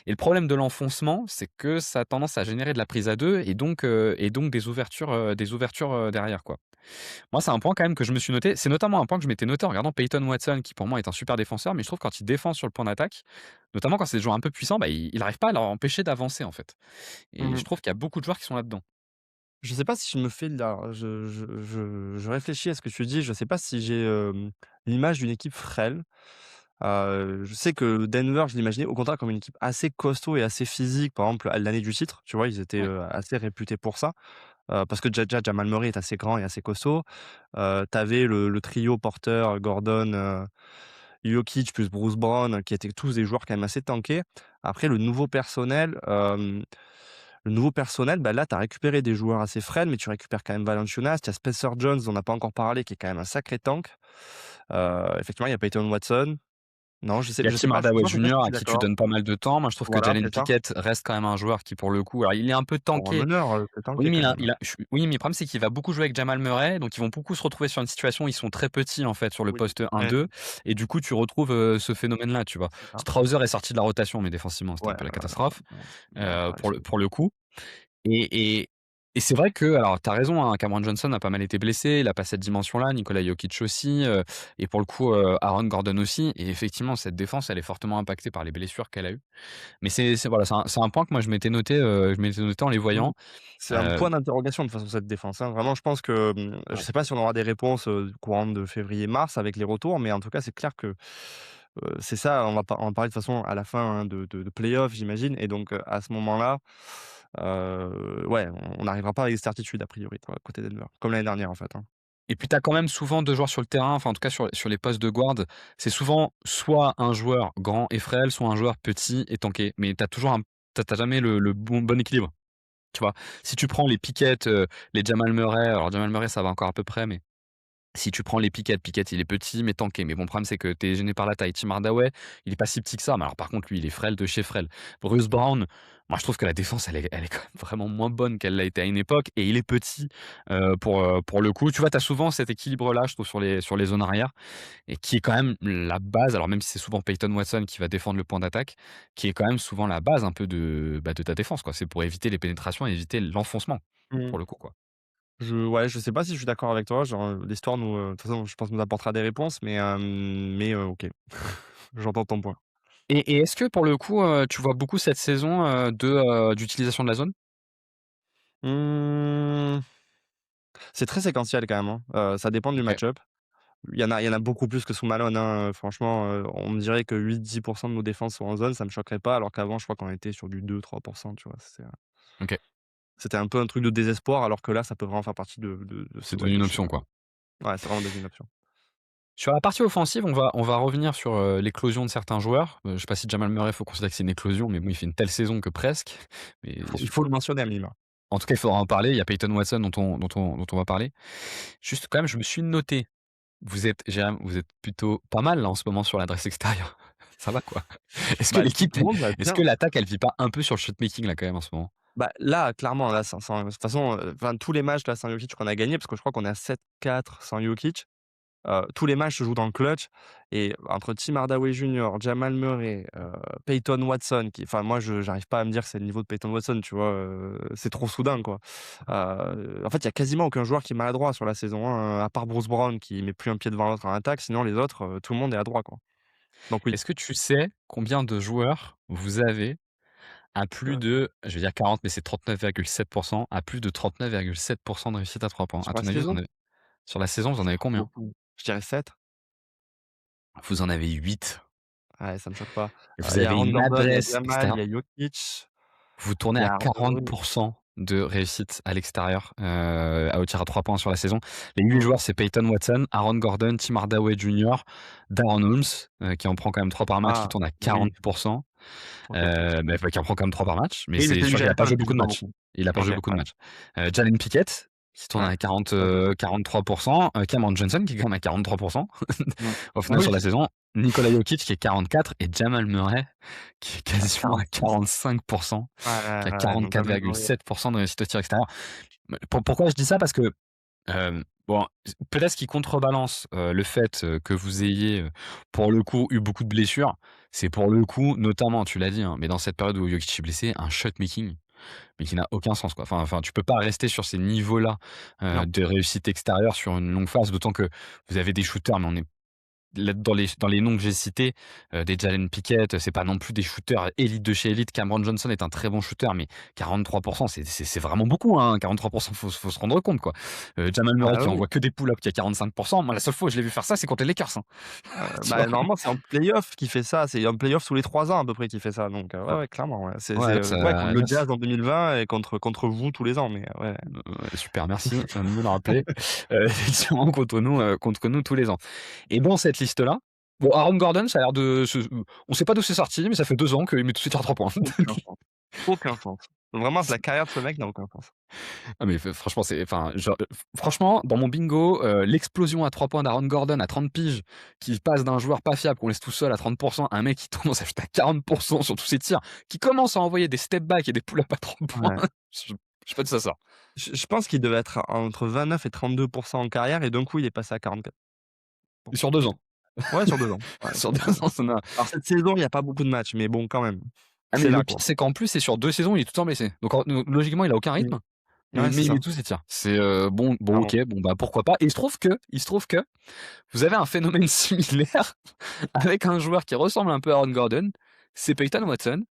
Et le problème de l'enfoncement, c'est que ça a tendance à générer de la prise à 2 et donc des ouvertures, derrière, quoi. Moi, c'est un point quand même que je me suis noté. C'est notamment un point que je m'étais noté en regardant Peyton Watson, qui pour moi est un super défenseur, mais je trouve quand il défend sur le point d'attaque, notamment quand c'est des joueurs un peu puissants, bah, il n'arrive pas à leur empêcher d'avancer, en fait. Et je Mmh. trouve qu'il y a beaucoup de joueurs qui sont là-dedans. Je sais pas si je me fais la je réfléchis à ce que tu dis, je sais pas si j'ai, l'image d'une équipe frêle. Je sais que Denver, je l'imaginais au contraire comme une équipe assez costaud et assez physique. Par exemple, à l'année du titre, tu vois? Ils étaient, Ouais. assez réputés pour ça, parce que déjà Jamal Murray est assez grand et assez costaud. Tu avais le trio Porter, Gordon, Jokic plus Bruce Brown qui étaient tous des joueurs quand même assez tankés. Après le nouveau personnel, le nouveau personnel, bah, là, tu as récupéré des joueurs assez frêles, mais tu récupères quand même Valanciunas. Tu as Spencer Jones, dont on n'a pas encore parlé, qui est quand même un sacré tank. Effectivement, il y a Peyton Watson. Non, Il y a je sais Tim pas, Hardaway moi, je sais pas si Jr. je à suis qui tu d'accord. donnes pas mal de temps. Moi, je trouve que Voilà, Jalen c'est ça. Pickett reste quand même un joueur qui, pour le coup, alors il est un peu Pour un tanké. meneur, c'est Oui, tanké mais quand même. oui, mais le problème, c'est qu'il va beaucoup jouer avec Jamal Murray, donc ils vont beaucoup se retrouver sur une situation où ils sont très petits, en fait, sur le Oui, poste ouais, 1-2 et du coup, tu retrouves, ce phénomène-là, tu vois? c'est ça. Strauzer est sorti de la rotation, mais défensivement, c'était un Ouais, peu la non, catastrophe, non, non, pas pour réussi. le coup. Et et et c'est vrai que alors tu as raison, hein, Cameron Johnson a pas mal été blessé, il a pas cette dimension-là, Nikola Jokic aussi, et pour le coup, Aaron Gordon aussi et effectivement cette défense, elle est fortement impactée par les blessures qu'elle a eues. Mais c'est voilà, c'est un point que moi je m'étais noté en les Mmh. voyant. C'est un Heu, point d'interrogation de toute façon cette défense, hein. Vraiment, je pense que, je ouais. sais pas si on aura des réponses, courant de février-mars avec les retours, mais en tout cas, c'est clair que, c'est ça, on va parler de toute façon à la fin, hein, de playoffs, j'imagine et donc, à ce moment-là, ouais, on n'arrivera pas avec des certitudes a priori, quoi, côté Denver, comme l'année dernière en fait, hein. Et puis tu as quand même souvent 2 joueurs sur le terrain, enfin en tout cas sur les postes de guard, c'est souvent soit un joueur grand et frêle, soit un joueur petit et tanké. Mais tu as toujours tu as jamais le bon équilibre, tu vois? Si tu prends les Pickett, les Jamal Murray, alors Jamal Murray ça va encore à peu près, mais si tu prends les Pickett, il est petit mais tanké. Mais bon, le problème, c'est que tu es gêné par la taille. Tim Hardaway, il est pas si petit que ça. Mais alors, par contre, lui, il est frêle de chez frêle. Bruce Brown, moi, je trouve que la défense, elle est quand même vraiment moins bonne qu'elle l'a été à une époque. Et il est petit pour le coup. Tu vois, tu as souvent cet équilibre-là, je trouve, sur les zones arrière. Et qui est quand même la base. Alors, même si c'est souvent Peyton Watson qui va défendre le point d'attaque, qui est quand même souvent la base un peu de ta défense, quoi. C'est pour éviter les pénétrations et éviter l'enfoncement, Mmh. pour le coup, quoi. Ouais, je sais pas si je suis d'accord avec toi, genre, l'histoire nous, de toute façon, je pense nous apportera des réponses, mais OK. J'entends ton point. Et est-ce que pour le coup, tu vois beaucoup cette saison, d'utilisation de la zone? Mmh, c'est très séquentiel quand même, hein, ça dépend du OK. match-up. Il y en a beaucoup plus que sous Malone, hein, franchement, on me dirait que 8-10 de nos défenses sont en zone, ça me choquerait pas, alors qu'avant, je crois qu'on était sur du 2-3, tu vois? OK. C'était un peu un truc de désespoir, alors que là, ça peut vraiment faire partie de ce C'est ouais, devenu de une ce option, schéma. quoi. Ouais, c'est vraiment devenu une option. Sur la partie offensive, on va revenir sur, l'éclosion de certains joueurs. Je sais pas si Jamal Murray, faut considérer que c'est une éclosion, mais bon, il fait une telle saison que presque. Mais Il faut le mentionner à minima. en tout cas, il faudra en parler. Il y a Peyton Watson dont on va parler. Juste quand même, je me suis noté, Jérém, vous êtes plutôt pas mal là en ce moment sur l'adresse extérieure. Ça va quoi? Est-ce que Bah, l'équipe tout le monde va est-ce bien. que l'attaque, elle vit pas un peu sur le shot making là quand même en ce moment? Bah, là, clairement, là, de toute façon, enfin, tous les matchs là, sans Jokic qu'on a gagnés, parce que je crois qu'on est à 7-4 sans Jokic, tous les matchs se jouent dans le clutch et entre Tim Hardaway Jr., Jamal Murray, Peyton Watson qui enfin moi je j'arrive pas à me dire que c'est le niveau de Peyton Watson, tu vois? C'est trop soudain, quoi. En fait, il y a quasiment aucun joueur qui est maladroit sur la saison, hein, à part Bruce Brown qui met plus un pied devant l'autre en attaque, sinon les autres, tout le monde est adroit, quoi. Donc oui. Est-ce que tu sais combien de joueurs vous avez à plus Heu, de, je vais dire 40, mais c'est 39,7 à plus de 39,7 de réussite à 3 points? À sur la ton avis, saison? sur la saison, vous en avez combien? Beaucoup. Je dirais 7. Vous en avez 8 Ouais, ça me choque pas. et vous Il y a avez Aaron une Gordon, il y a adresse Jamal, il extérieure. y a Jokic, Vous tournez il y à a 40 Hardaway. de réussite à l'extérieur, au tir à 3 points sur la saison. Les 8 Mmh. joueurs, c'est Peyton Watson, Aaron Gordon, Tim Hardaway Jr., Daron Holmes, qui en prend quand même 3 par match, qui Ah, tourne à oui. 40 OK, OK. bah, qui en prend quand même 3 par match, mais Et il c'est était sûr qu'il a déjà pas pas, joué donc il beaucoup joue de pas matchs. beaucoup. Il a pas OK, joué beaucoup de ouais, matchs. Jalen Pickett, qui tourne ouais. à 40, Bien joué. 43 Cameron Johnson, qui est quand même à 43 Mmh. au Ah final oui, sur la saison. Nikola Jokic qui est 44 et Jamal Murray qui est à quasiment à 46. 45 Ouais, qui a ouais, ouais, donc Jamal Murray. 44,7 de réussite au tir extérieur. Pourquoi je dis ça? Parce que, bon, peut-être ce qui contrebalance, le fait, que vous ayez, pour le coup, eu beaucoup de blessures, c'est pour le coup, notamment, tu l'as dit, hein, mais dans cette période où Jokic est blessé, un shot making, mais qui n'a aucun sens, quoi. Enfin, tu peux pas rester sur ces niveaux-là, Non. de réussite extérieure sur une longue phase, d'autant que vous avez des shooters, mais on est là, dans les noms que j'ai cités, des Jalen Pickett, c'est pas non plus des shooters élite de chez élite. Cameron Johnson est un très bon shooter, mais 43 c'est vraiment beaucoup, hein. 43 faut se rendre compte, quoi. Jamal Murray Bah qui oui. envoie que des pull-ups qui a 45 moi la seule fois où je l'ai vu faire ça, c'est contre les Lakers, hein. Tu vois? Bah, normalement, c'est en play-off qu'il fait ça. C'est en play-off tous les 3 ans à peu près qu'il fait ça, donc ouais, Ouais, ouais, clairement, ouais. ouais, Ouais, contre ça le là, Jazz en 2020 et contre vous tous les ans, mais ouais. super, merci, tu viens de me le rappeler. Effectivement contre nous tous les ans. Et dans cette liste-là, bon, Aaron Gordon, ça a l'air de se on sait pas d'où c'est sorti, mais ça fait 2 ans qu'il met tout de suite à 3 points. Aucun sens. Aucun sens. Vraiment, la carrière de ce mec n'a aucun sens. Ah mais franchement, franchement, dans mon bingo, l'explosion à 3 points d'Aaron Gordon à 30 piges, qui passe d'un joueur pas fiable qu'on laisse tout seul à 30 à un mec qui commence à shooter à 40 sur tous ses tirs, qui commence à envoyer des step back et des pull-up à 30 points. Ouais. Je sais pas d'où ça sort. Je pense qu'il devait être entre 29 et 32 en carrière et d'un coup, il est passé à 44. Et sur 2 ans. Ouais, sur 2 ans. Ouais, Sur sur 2 2 ans. ans, ça n'a Alors cette saison, il y a pas beaucoup de matchs, mais bon, quand même, ah mais c'est le là, pire, quoi. c'est qu'en plus, c'est sur 2 saisons, il est tout le temps blessé. Donc logiquement, il a aucun Mmh. rythme, Ouais, mais c'est il ça, met tous ses tirs. C'est, bon clairement. OK, bon bah, pourquoi pas. Et il se trouve que vous avez un phénomène similaire avec un joueur qui ressemble un peu à Aaron Gordon, c'est Peyton Watson,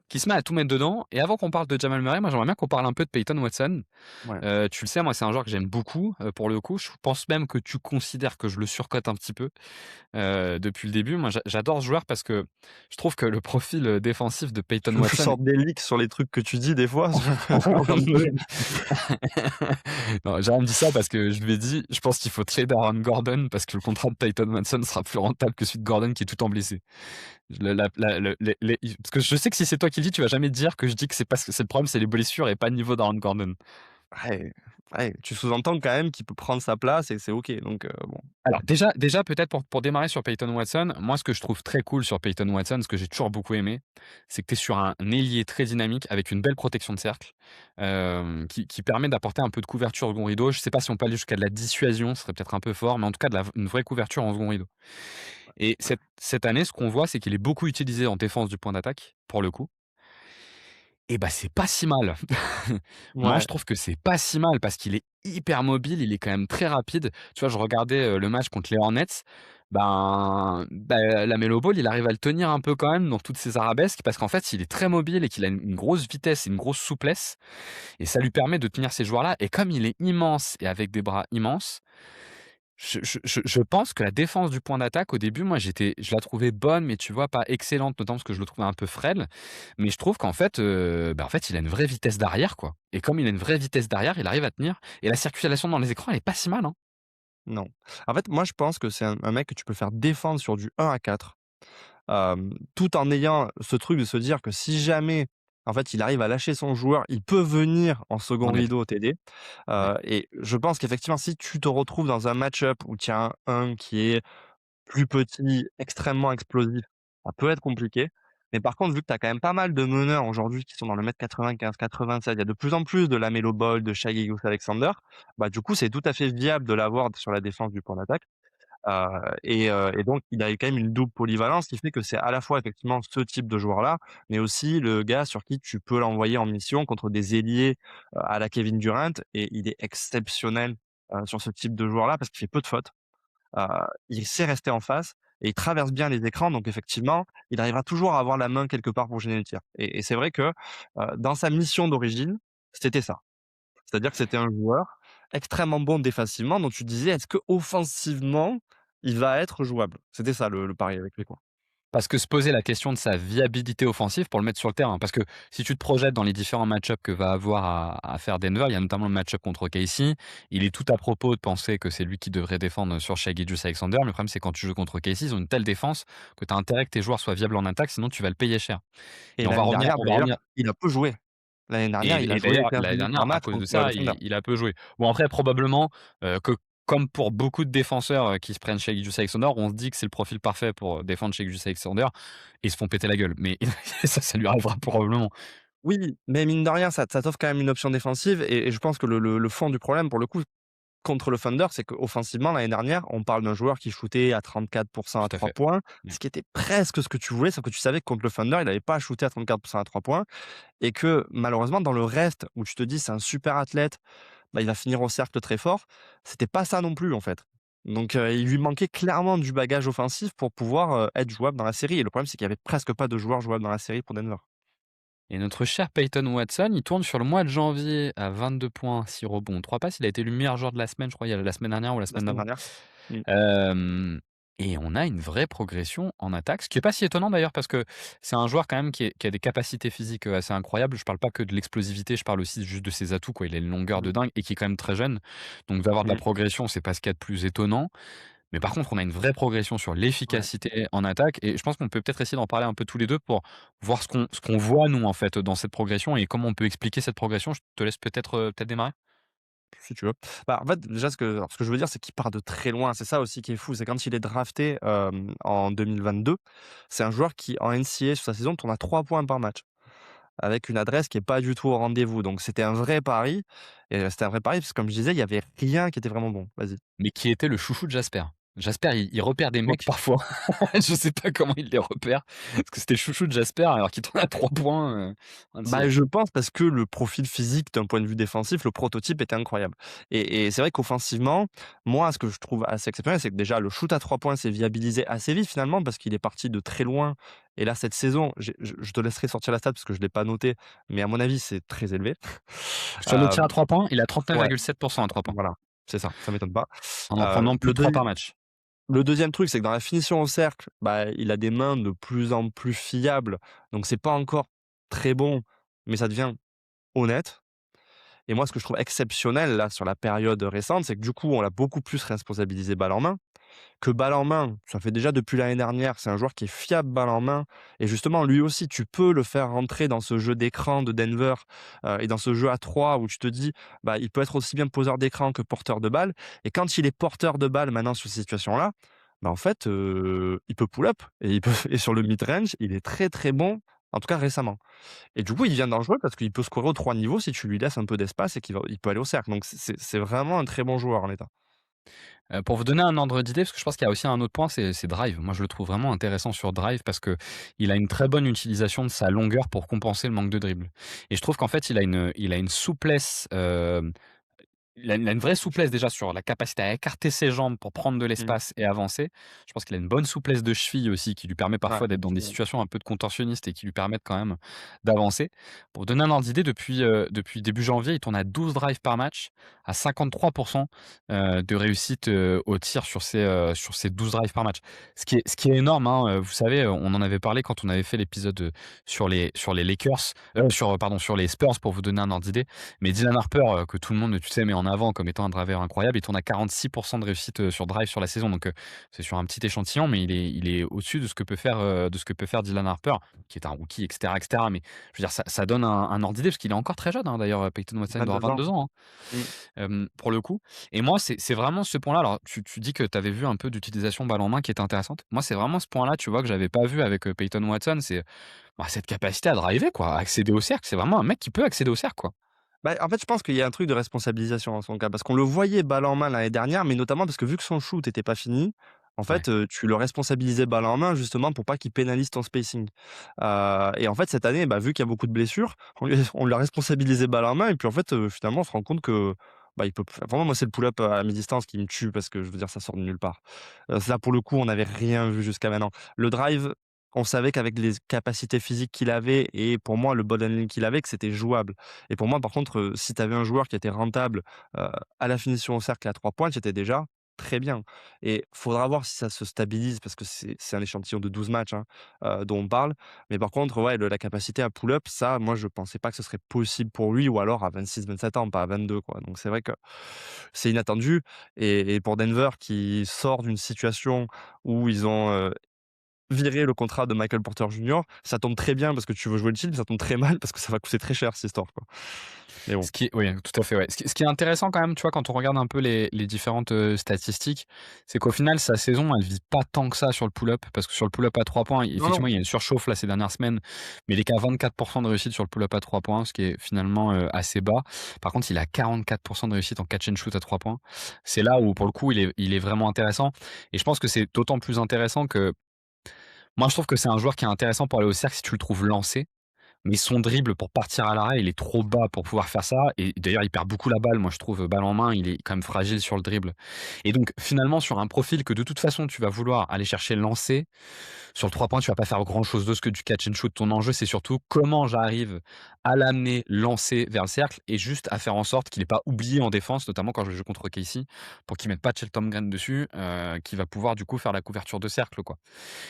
qui se met à tout mettre dedans. Et avant qu'on parle de Jamal Murray, moi j'aimerais bien qu'on parle un peu de Peyton Watson. Ouais. Tu le sais, moi c'est un joueur que j'aime beaucoup, pour le coup. Je pense même que tu considères que je le surcote un petit peu, depuis le début. Moi j'adore ce joueur parce que je trouve que le profil, défensif de Peyton Tu me Watson. sors des leaks sur les trucs que tu dis des fois, Non, Jérôme dit ça parce que je lui ai dit: «Je pense qu'il faut trade Aaron Gordon parce que le contrat de Peyton Watson sera plus rentable que celui de Gordon qui est tout le temps blessé». Le la les parce que je sais que si c'est toi qui le dis, tu vas jamais dire que je dis que c'est parce que c'est le problème, c'est les blessures et pas le niveau d'Aaron Gordon. Ouais, ouais, tu sous-entends quand même qu'il peut prendre sa place et que c'est OK, donc bon. Alors déjà peut-être pour démarrer sur Peyton Watson, moi ce que je trouve très cool sur Peyton Watson, ce que j'ai toujours beaucoup aimé, c'est que tu es sur un ailier très dynamique avec une belle protection de cercle, qui permet d'apporter un peu de couverture au second rideau. Je sais pas si on peut aller jusqu'à de la dissuasion, ce serait peut-être un peu fort, mais en tout cas une vraie couverture en second rideau. Et cette année, ce qu'on voit, c'est qu'il est beaucoup utilisé en défense du point d'attaque, pour le coup. Et bah, c'est pas si mal. Moi, Ouais, je trouve que c'est pas si mal parce qu'il est hyper mobile, il est quand même très rapide. Tu vois, je regardais, le match contre les Hornets, LaMelo Ball, il arrive à le tenir un peu quand même dans toutes ses arabesques parce qu'en fait, il est très mobile et qu'il a une grosse vitesse et une grosse souplesse et ça lui permet de tenir ces joueurs-là et comme il est immense et avec des bras immenses, je pense que la défense du point d'attaque, au début, moi, je la trouvais bonne, mais tu vois, pas excellente, notamment parce que je le trouvais un peu frêle. Mais je trouve qu'en fait, en fait, il a une vraie vitesse d'arrière, quoi. Et comme il a une vraie vitesse d'arrière, il arrive à tenir. Et la circulation dans les écrans, elle est pas si mal, hein. non. En fait, moi, je pense que c'est un mec que tu peux faire défendre sur du 1 à 4. Tout en ayant ce truc de se dire que si jamais, en fait, il arrive à lâcher son joueur, il peut venir en second En aide. rideau t'aider. Ouais. Et je pense qu'effectivement, si tu te retrouves dans un match-up où tu as un qui est plus petit, extrêmement explosif, ça peut être compliqué. Mais par contre, vu que tu as quand même pas mal de meneurs aujourd'hui qui sont dans le 1,95 m, 87, il y a de plus en plus de Lamelo Ball, de Shai Gilgeous-Alexander, bah, du coup, c'est tout à fait viable de l'avoir sur la défense du point d'attaque. Et donc il a quand même une double polyvalence qui fait que c'est à la fois effectivement ce type de joueur-là, mais aussi le gars sur qui tu peux l'envoyer en mission contre des ailiers, à la Kevin Durant et il est exceptionnel, sur ce type de joueur-là parce qu'il fait peu de fautes. Heu, il sait rester en face et il traverse bien les écrans donc effectivement, il arrivera toujours à avoir la main quelque part pour gêner le tir et c'est vrai que, dans sa mission d'origine, c'était ça. C'est-à-dire que c'était un joueur extrêmement bon défensivement, dont tu disais: «Est-ce qu'offensivement, il va être jouable?» C'était ça le pari avec lui, quoi. Parce que se poser la question de sa viabilité offensive pour le mettre sur le terrain. Parce que si tu te projettes dans les différents match-ups que va avoir à faire Denver, il y a notamment le match-up contre KC. Il est tout à propos de penser que c'est lui qui devrait défendre sur Shai Gilgeous-Alexander. Mais le problème, c'est quand tu joues contre KC, ils ont une telle défense que tu as intérêt que tes joueurs soient viables en attaque, sinon tu vas le payer cher. Et Et on va l'année revenir, dernière on va d'ailleurs, revenir. il a peu joué. L'année Et, dernière, il a et joué d'ailleurs, 15 l'année minutes dernière, par à match cause de contre ça, le Thunder. il a peu joué. Bon, après, probablement que, comme pour beaucoup de défenseurs qui se prennent chez Alexander, on se dit que c'est le profil parfait pour défendre chez Alexander et ils se font péter la gueule. Mais ça lui arrivera probablement. Oui, mais mine de rien, ça t'offre quand même une option défensive et je pense que le fond du problème pour le coup, contre le Thunder, c'est qu'offensivement l'année dernière, on parle d'un joueur qui shootait à 34 à Tout à 3 fait. points, Mm. ce qui était presque ce que tu voulais, sauf que tu savais que contre le Thunder, il n'avait pas shooté à 34 à 3 points et que malheureusement dans le reste où tu te dis: «C'est un super athlète, bah, il va finir au cercle très fort», c'était pas ça non plus en fait. Donc il lui manquait clairement du bagage offensif pour pouvoir, être jouable dans la série et le problème c'est qu'il y avait presque pas de joueurs jouables dans la série pour Denver. Et notre cher Peyton Watson, il tourne sur le mois de janvier à 22 points, 6 rebonds, 3 passes. Il a été le meilleur joueur de la semaine, je crois, il y a la semaine dernière ou la La semaine semaine d'avant. dernière. Mmh. Hem Et on a une vraie progression en attaque, ce qui est pas si étonnant d'ailleurs parce que c'est un joueur quand même qui a des capacités physiques, assez incroyables. Je parle pas que de l'explosivité, je parle aussi juste de ses atouts, quoi. Il a une longueur de Mmh. dingue et qui est quand même très jeune. Donc d'avoir de la Mmh. progression, c'est pas ce qu'il y a de plus étonnant. Mais par contre, on a une vraie progression sur Ouais. l'efficacité en attaque et je pense qu'on peut peut-être essayer d'en parler un peu tous les 2 pour voir ce qu'on voit nous, en fait, dans cette progression et comment on peut expliquer cette progression. Je te laisse peut-être démarrer? Si tu veux. Bah, en fait, déjà, ce que je veux dire, c'est qu'il part de très loin. C'est ça aussi qui est fou. C'est quand il est drafté, en 2022, c'est un joueur qui, en NCAA, sur sa saison, tourne à 3 points par match, avec une adresse qui est pas du tout au rendez-vous. Donc c'était un vrai pari et c'était un vrai pari parce que comme je disais, il y avait rien qui était vraiment bon. Vas-y. Mais qui était le chouchou de Jasper. Jasper, il repère des mecs OK. parfois. Je sais pas comment il les repère, parce que c'était le chouchou de Jasper alors qu'il tourne à 3 points, en NCAA. Bah, je pense parce que le profil physique d'un point de vue défensif, le prototype était incroyable et c'est vrai qu'offensivement, moi, ce que je trouve assez exceptionnel, c'est que déjà le shoot à 3 points s'est viabilisé assez vite finalement parce qu'il est parti de très loin et là, cette saison, je te laisserai sortir la stat parce que je l'ai pas noté, mais à mon avis, c'est très élevé. Sur le tir à Hem, 3 points, il a ouais, 39,7% à 3 points, voilà, c'est ça m'étonne pas. en prenant plus Le de 3 deuxi par match. le 2e truc, c'est que dans la finition au cercle, bah, il a des mains de plus en plus fiables, donc c'est pas encore très bon, mais ça devient honnête. Et moi, ce que je trouve exceptionnel, là, sur la période récente, c'est que du coup, on l'a beaucoup plus responsabilisé balle en main. Que balle en main, ça fait déjà depuis l'année dernière, c'est un joueur qui est fiable balle en main. Et justement, lui aussi, tu peux le faire rentrer dans ce jeu d'écran de Denver et dans ce jeu à 3 où tu te dis, bah, il peut être aussi bien poseur d'écran que porteur de balle. Et quand il est porteur de balle maintenant sur ces situations-là, bah, en fait, il peut pull-up et, et sur le mid-range, il est très très bon, en tout cas récemment. Et du coup, il devient dangereux parce qu'il peut scorer aux 3 niveaux si tu lui laisses un peu d'espace et il peut aller au cercle. Donc c'est vraiment un très bon joueur en état. Pour vous donner un ordre d'idée, parce que je pense qu'il y a aussi un autre point, c'est Drive. Moi, je le trouve vraiment intéressant sur Drive parce que il a une très bonne utilisation de sa longueur pour compenser le manque de dribble et je trouve qu'en fait, il a une souplesse, il a une vraie souplesse déjà sur la capacité à écarter ses jambes pour prendre de Mmh. l'espace et avancer. Je pense qu'il a une bonne souplesse de cheville aussi qui lui permet Ouais, parfois d'être dans des absolument. situations un peu de contorsionnistes et qui lui permettent quand même d'avancer. Pour donner un ordre d'idée, depuis début janvier, il tourne à 12 drives par match, à 53 de réussite, au tir sur ces 12 drives par match. Ce qui est énorme, hein, vous savez, on en avait parlé quand on avait fait l'épisode, sur les Lakers, pardon, sur les Spurs pour vous donner un ordre d'idée. Mais Dylan Harper, que tout le monde, tu sais, met en avant comme étant un driveur incroyable, il tourne à 46 de réussite, sur drive sur la saison. Donc, c'est sur un petit échantillon, mais il est au-dessus de ce que peut faire Dylan Harper, qui est un rookie, et cetera, et cetera. Mais je veux dire, ça donne un ordre d'idée parce qu'il est encore très jeune, hein, d'ailleurs, Peyton Watson doit 22 avoir ans. 22 ans, hein, Mmh. pour le coup. Et moi, c'est vraiment ce point-là. Alors, tu dis que tu avais vu un peu d'utilisation balle en main qui était intéressante. Moi, c'est vraiment ce point-là, tu vois, que j'avais pas vu avec, Peyton Watson. C'est, bah, cette capacité à driver, quoi, à accéder au cercle. C'est vraiment un mec qui peut accéder au cercle, quoi. Bah, en fait, je pense qu'il y a un truc de responsabilisation en son cas, parce qu'on le voyait balle en main l'année dernière, mais notamment parce que vu que son shoot était pas fini, en Ouais. fait, tu le responsabilisais balle en main justement pour pas qu'il pénalise ton spacing. Et en fait, cette année, bah, vu qu'il y a beaucoup de blessures, on l'a responsabilisé balle en main et puis en fait, finalement, on se rend compte que, bah, il peut vraiment moi, c'est le pull-up à mi-distance qui me tue parce que je veux dire ça sort de nulle part. Ça pour le coup, on n'avait rien vu jusqu'à maintenant. Le drive, on savait qu'avec les capacités physiques qu'il avait et pour moi le ball handling qu'il avait, que c'était jouable. Et pour moi, par contre, si tu avais un joueur qui était rentable, heu, à la finition au cercle et à 3 points, c'était déjà très bien. Et faudra voir si ça se stabilise parce que c'est un échantillon de 12 matchs, hein, dont on parle. Mais par contre, ouais, la capacité à pull-up, ça, moi, je pensais pas que ce serait possible pour lui ou alors à 26-27 ans, pas à 22, quoi. Donc c'est vrai que c'est inattendu et pour Denver qui sort d'une situation où ils ont, viré le contrat de Michael Porter Jr., ça tombe très bien parce que tu veux jouer le titre, mais ça tombe très mal parce que ça va coûter très cher cette histoire, quoi. Mais bon. Oui, tout à fait, ouais. Ce qui est intéressant quand même, tu vois, quand on regarde un peu les différentes, statistiques, c'est qu'au final, sa saison, elle vise pas tant que ça sur le pull-up, parce que sur le pull-up à 3 points, Non, non. effectivement, il y a une surchauffe là ces dernières semaines, mais il est qu'à 24 de réussite sur le pull-up à 3 points, ce qui est finalement, assez bas. Par contre, il a 44 de réussite en catch and shoot à 3 points. C'est là où, pour le coup, il est vraiment intéressant et je pense que c'est d'autant plus intéressant que moi, je trouve que c'est un joueur qui est intéressant pour aller au cercle si tu le trouves lancé. Mais son dribble pour partir à l'arrêt, il est trop bas pour pouvoir faire ça et d'ailleurs, il perd beaucoup la balle. Moi, je trouve, balle en main, il est quand même fragile sur le dribble et donc finalement, sur un profil que de toute façon, tu vas vouloir aller chercher le lancer, sur le 3 points, tu vas pas faire grand-chose d'autre que du catch and shoot. Ton enjeu, c'est surtout comment j'arrive à l'amener lancer vers le cercle et juste à faire en sorte qu'il ait pas oublié en défense, notamment quand je joue contre Casey, pour qu'il mette pas Cheltenham Green dessus, qui va pouvoir du coup faire la couverture de cercle, quoi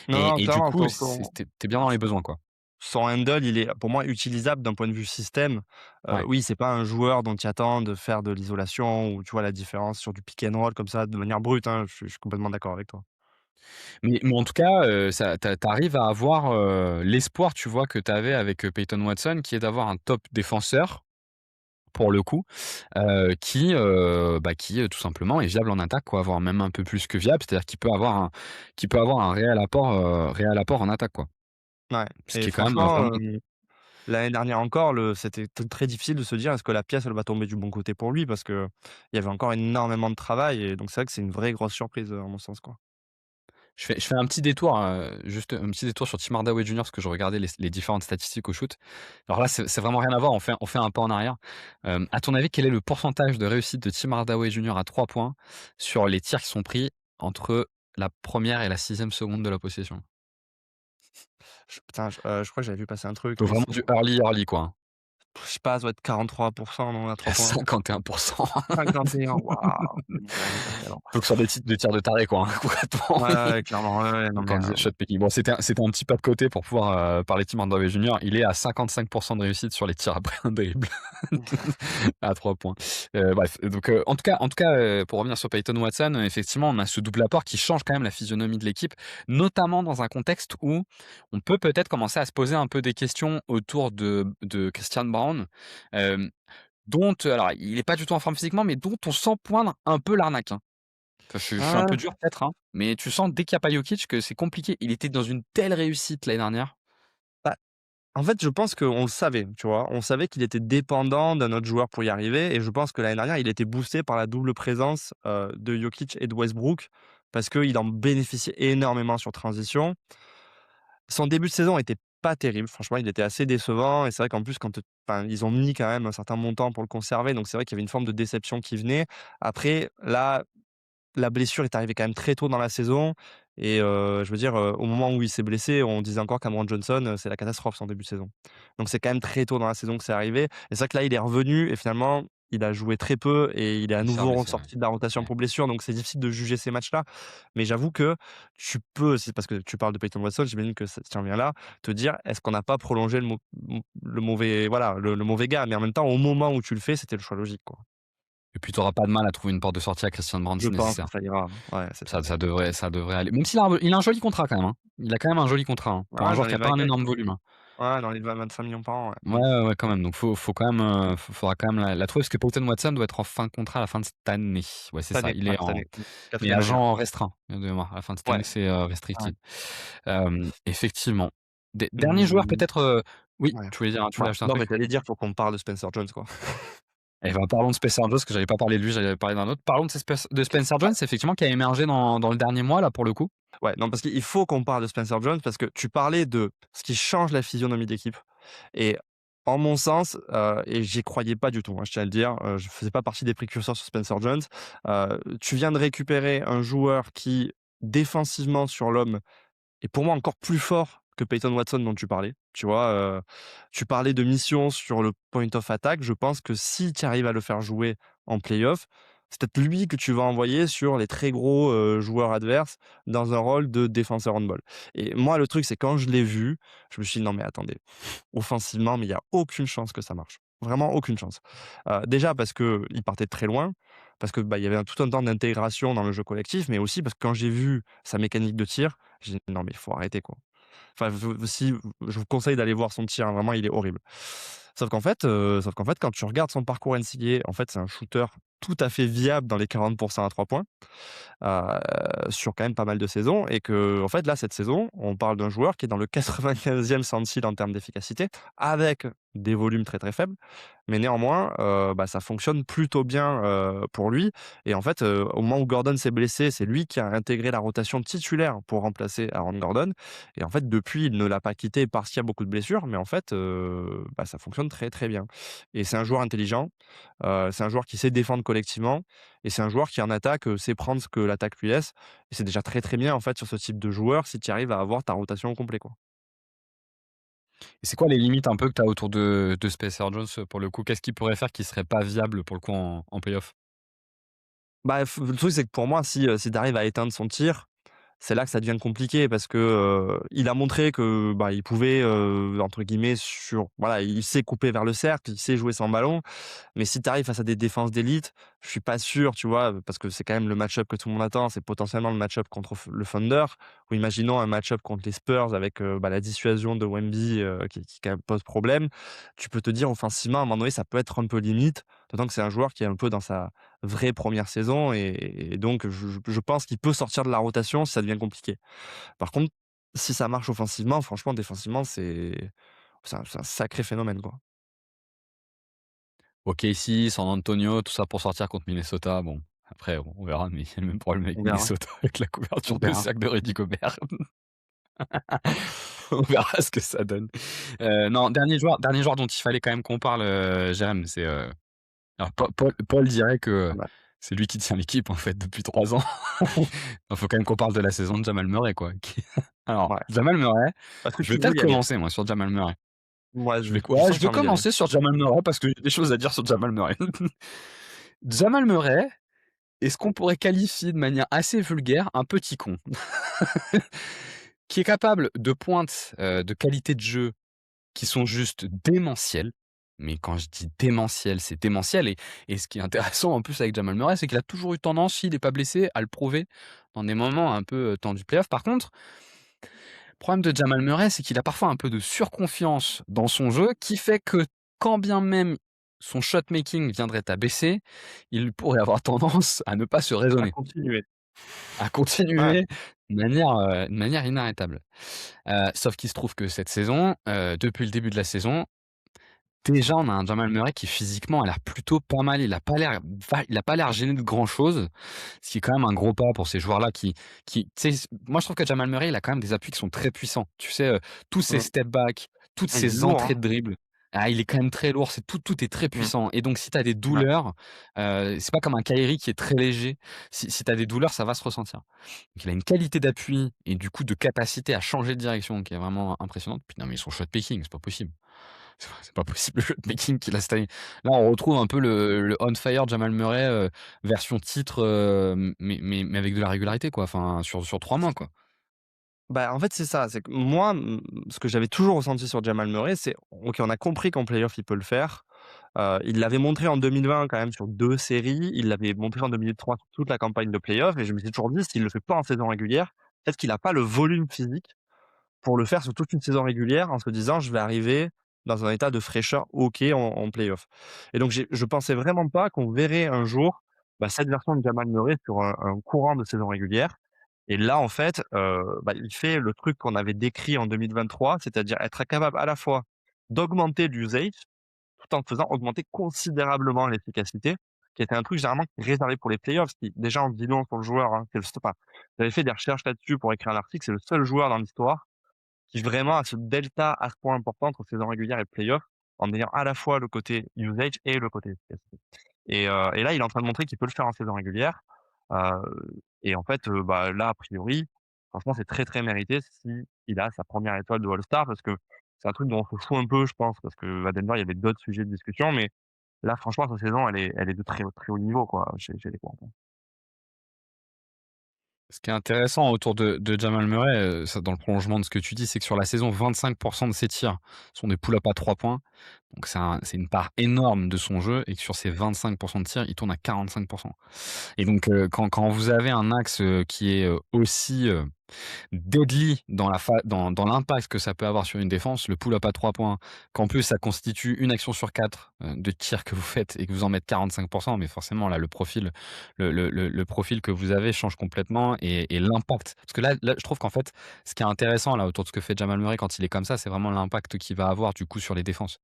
Non, non, et du clairement, coup, tu bien dans les besoins, quoi. son handle, il est pour moi utilisable d'un point de vue système. Ouais. Oui, c'est pas un joueur dont tu attends de faire de l'isolation ou tu vois la différence sur du pick and roll comme ça de manière brute, hein. Je suis complètement d'accord avec toi. Mais en tout cas, ça tu arrives à avoir, l'espoir, tu vois, que tu avais avec, Peyton Watson, qui est d'avoir un top défenseur, pour le coup, qui, tout simplement est viable en attaque quoi, voire même un peu plus que viable. C'est-à-dire qu'il peut avoir un réel apport en attaque quoi. Ouais Ce et qui est quand même, franchement, vraiment l'année dernière encore, c'était très difficile de se dire: «Est-ce que la pièce, elle va tomber du bon côté pour lui?» parce qu'il y avait encore énormément de travail et donc c'est vrai que c'est une vraie grosse surprise, à mon sens, quoi. je fais un petit détour, juste un petit détour sur Tim Hardaway Junior parce que je regardais les différentes statistiques au shoot. Alors là, c'est vraiment rien à voir, on fait un pas en arrière. À ton avis, quel est le pourcentage de réussite de Tim Hardaway Junior à 3 points sur les tirs qui sont pris entre la première et la 6e seconde de la possession? Je crois que j'avais vu passer un truc, Donc mais vraiment c'est du early, early quoi, hein. je sais pas, ça doit être 43 non, à 3 points? 51%. 51, waouh! Excellent. Donc sur des tirs de taré quoi, hein, concrètement. Ouais, ouais, ouais, clairement, ouais, ouais, non Donc mais, on disait shot picking. Bon, c'était un petit pas de côté pour pouvoir, parler de Tim Hardaway Junior. Il est à 55% de réussite sur les tirs après un dribble à 3 points. Bref, donc en tout cas, pour revenir sur Peyton Watson, effectivement, on a ce double apport qui change quand même la physionomie de l'équipe, notamment dans un contexte où on peut peut-être commencer à se poser un peu des questions autour de Christian Braun, hem, dont alors il est pas du tout en forme physiquement, mais dont on sent poindre un peu l'arnaque, hein. Enfin, je suis un peu ouais, dur peut-être, hein, mais tu sens dès qu'il y a pas Jokic que c'est compliqué. Il était dans une telle réussite l'année dernière. bah, en fait, je pense qu'on le savait, tu vois? On savait qu'il était dépendant d'un autre joueur pour y arriver et je pense que l'année dernière, il était boosté par la double présence, de Jokic et de Westbrook parce qu'il en bénéficiait énormément sur transition. Son début de saison était pas terrible, franchement, il était assez décevant et c'est vrai qu'en plus quand, enfin, ils ont mis quand même un certain montant pour le conserver, donc c'est vrai qu'il y avait une forme de déception qui venait. Après, là, la blessure est arrivée quand même très tôt dans la saison et je veux dire, au moment où il s'est blessé, on disait encore Cameron Johnson, c'est la catastrophe son début de saison. Donc c'est quand même très tôt dans la saison que c'est arrivé et c'est vrai que là, il est revenu et finalement, il a joué très peu et il est à Il s'est nouveau reblessé, ouais. ressorti de la rotation Ouais. pour blessure, donc c'est difficile de juger ces matchs-là. Mais j'avoue que tu peux, c'est parce que tu parles de Peyton Watson, j'imagine que ça tient bien là, te dire: «Est-ce qu'on n'a pas prolongé le mauvais voilà, le mauvais gars?» mais en même temps, au moment où tu le fais, c'était le choix logique, quoi. Et puis tu auras pas de mal à trouver une porte de sortie à Christian Brown Je si pense que nécessaire. ça ira. Ouais, c'est ça. Ça devrait aller. Même s'il a un joli contrat quand même, hein. Il a quand même un joli contrat, hein, pour un Ouais, dans joueur qui les a pas 20 un quelques, énorme volume, hein. ouais, dans les 25 millions par an, ouais. Ouais, ouais, ouais, quand même. Donc faut quand même, faudra quand même la trouver parce que Peyton Watson doit être en fin de contrat à la fin de cette année. Ouais, c'est Cette ça. année, Il ouais, est cette en année. mais 4e année, ouais. agent restreint de mémoire. À la fin de cette Ouais, année, c'est, ouais. restricted. Effectivement. Dernier joueur Mmh, peut-être, oui, ouais. tu voulais ajouter un Non, truc? mais tu dire, faut qu'on parle de Spencer Jones, quoi. Eh ben, parlons de Spencer Jones, parce que j'allais pas parler de lui, j'allais parler d'un autre. Parlons de Spencer Jones, Ouais, effectivement, qui a émergé dans le dernier mois, là, pour le coup. ouais, non, parce qu'il faut qu'on parle de Spencer Jones parce que tu parlais de ce qui change la physionomie d'équipe et en mon sens, et j'y croyais pas du tout, hein, je tiens à le dire, je faisais pas partie des précurseurs sur Spencer Jones. Tu viens de récupérer un joueur qui, défensivement sur l'homme, et pour moi encore plus fort que Peyton Watson dont tu parlais. Tu vois, tu parlais de mission sur le point of attack. Je pense que si tu arrives à le faire jouer en playoff, c'est peut-être lui que tu vas envoyer sur les très gros, joueurs adverses dans un rôle de défenseur handball et moi, le truc, c'est quand je l'ai vu, je me suis dit: «Non mais attendez, offensivement, mais il y a aucune chance que ça marche. Vraiment aucune chance». Déjà parce qu'il partait de très loin, parce que, bah, il y avait tout un temps d'intégration dans le jeu collectif, mais aussi parce que quand j'ai vu sa mécanique de tir, j'ai dit: «Non mais il faut arrêter quoi». Enfin, si je vous conseille d'aller voir son tir, hein, vraiment il est horrible. Sauf qu'en fait, quand tu regardes son parcours NCAA, en fait, c'est un shooter tout à fait viable dans les 40 à 3 points sur quand même pas mal de saisons et que en fait, là, cette saison, on parle d'un joueur qui est dans le 95e centile en termes d'efficacité, avec des volumes très, très faibles. Mais néanmoins, bah, ça fonctionne plutôt bien, pour lui et en fait, au moment où Gordon s'est blessé, c'est lui qui a intégré la rotation titulaire pour remplacer Aaron Gordon et en fait, depuis, il ne l'a pas quitté parce qu'il y a beaucoup de blessures, mais en fait, bah, ça fonctionne très, très bien et c'est un joueur intelligent, c'est un joueur qui sait défendre collectivement et c'est un joueur qui en attaque, sait prendre ce que l'attaque lui laisse et c'est déjà très, très bien, en fait, sur ce type de joueur si tu arrives à avoir ta rotation au complet, quoi. Et c'est quoi les limites un peu que tu as autour de Spencer Jones, pour le coup? Qu'est-ce qu'il pourrait faire qui serait pas viable, pour le coup, en playoff? Bah, le truc, c'est que pour moi, si tu arrives à éteindre son tir, c'est là que ça devient compliqué parce que, il a montré que, bah, il pouvait, entre guillemets voilà, il sait couper vers le cercle, il sait jouer sans ballon. Mais si tu arrives face à des défenses d'élite, je suis pas sûr, tu vois? Parce que c'est quand même le match-up que tout le monde attend, c'est potentiellement le match-up contre le Thunder ou imaginons un match-up contre les Spurs avec, bah, la dissuasion de Wemby, qui quand même pose problème. Tu peux te dire offensivement, à un moment donné, ça peut être un peu limite, d'autant que c'est un joueur qui est un peu dans sa vraie première saison et donc je pense qu'il peut sortir de la rotation si ça devient compliqué. Par contre, si ça marche offensivement, franchement, défensivement, c'est un sacré phénomène, quoi. OKC, San Antonio, tout ça pour sortir contre Minnesota. Bon, après, on verra, mais il y a le même problème avec On verra, Minnesota, avec la on couverture de verra. cercle de Rudy Gobert. On verra ce que ça donne. Non, dernier joueur dont il fallait quand même qu'on parle, Jérém, c'est, alors Paul dirait que Ouais. c'est lui qui tient l'équipe, en fait, depuis 3 ans. Il faut quand même qu'on parle de la saison de Jamal Murray, quoi, qui alors, Ouais. Jamal Murray, Est-ce que je vais tu veux peut-être y aller? commencer, moi, sur Jamal Murray. Moi, Je vais je ouais, sens je que tu vais as envie d'y aller. commencer sur Jamal Murray parce que j'ai des choses à dire sur Jamal Murray. Jamal Murray est ce qu'on pourrait qualifier de manière assez vulgaire un petit con. Qui est capable de pointes, de qualité de jeu qui sont juste démentielles. Mais quand je dis démentiel, c'est démentiel et ce qui est intéressant en plus avec Jamal Murray, c'est qu'il a toujours eu tendance, s'il est pas blessé, à le prouver dans des moments un peu, tendus de play-off. Par contre, le problème de Jamal Murray, c'est qu'il a parfois un peu de surconfiance dans son jeu qui fait que quand bien même son shot making viendrait à baisser, il pourrait avoir tendance à ne pas se À raisonner, continuer. à Ouais. continuer de manière inarrêtable. Sauf qu'il se trouve que cette saison, depuis le début de la saison, déjà on a un Jamal Murray qui physiquement a l'air plutôt pas mal. Il a pas l'air gêné de grand chose, ce qui est quand même un gros pas pour ces joueurs-là tu sais, moi je trouve que Jamal Murray, il a quand même des appuis qui sont très puissants. Tu sais, tous ses Mmh. step back, toutes Ah, il est ses lourd, entrées hein. de dribble, il est quand même très lourd, tout est très Mmh. puissant et donc si tu as des Ouais. douleurs, c'est pas comme un Kyrie qui est très léger. Si tu as des douleurs, ça va se ressentir. Donc il a une qualité d'appui et du coup de capacité à changer de direction qui est vraiment impressionnante. Puis non mais son shot making, c'est pas possible. C'est pas possible le shotmaking qu'il a cette année. Là, on retrouve un peu le on fire Jamal Murray, version titre, mais avec de la régularité quoi, enfin sur 3 mois quoi. Bah, en fait, c'est ça, c'est que moi, ce que j'avais toujours ressenti sur Jamal Murray, c'est OK, on a compris qu'en play-off, il peut le faire. Il l'avait montré en 2020 quand même sur 2 séries. Il l'avait montré en 2023 sur toute la campagne de play-off et je me suis toujours dit: «S'il le fait pas en saison régulière, peut-être qu'il a pas le volume physique pour le faire sur toute une saison régulière en se disant: "Je vais arriver dans un état de fraîcheur OK en play-off"». Et donc je pensais vraiment pas qu'on verrait un jour, bah, cette version de Jamal Murray sur un courant de saison régulière. Et là, en fait, bah, il fait le truc qu'on avait décrit en 2023, c'est-à-dire être capable à la fois d'augmenter l'usage, tout en faisant augmenter considérablement l'efficacité, qui était un truc généralement réservé pour les playoffs, qui déjà en dit long sur le joueur, hein. C'est le enfin, j'avais fait des recherches là-dessus pour écrire l'article, c'est le seul joueur dans l'histoire qui vraiment a ce delta à ce point important entre saison régulière et playoff, en ayant à la fois le côté usage et le côté efficacité. Et là, il est en train de montrer qu'il peut le faire en saison régulière. Heu et en fait, bah, là, a priori, franchement, c'est très, très mérité s'il a sa première étoile de All-Star parce que c'est un truc dont on se fout un peu, je pense, parce qu'à Denver, il y avait d'autres sujets de discussion, mais là, franchement, sa saison, elle est de très, très haut niveau, quoi, chez les Warriors. Ce qui est intéressant autour de Jamal Murray, ça dans le prolongement de ce que tu dis, c'est que sur la saison, 25 de ses tirs sont des pull-ups à 3 points. Donc c'est une part énorme de son jeu et que sur ces 25 de tirs, il tourne à 45. Et donc, quand vous avez un axe, qui est, aussi, deadly dans l'impact que ça peut avoir sur une défense, le pull-up à 3 points, qu'en plus ça constitue une action sur 4 de tirs que vous faites et que vous en mettez 45. Mais forcément là, le profil que vous avez change complètement et l'impact parce que là, je trouve qu'en fait, ce qui est intéressant là autour de ce que fait Jamal Murray quand il est comme ça, c'est vraiment l'impact qu'il va avoir du coup sur les défenses.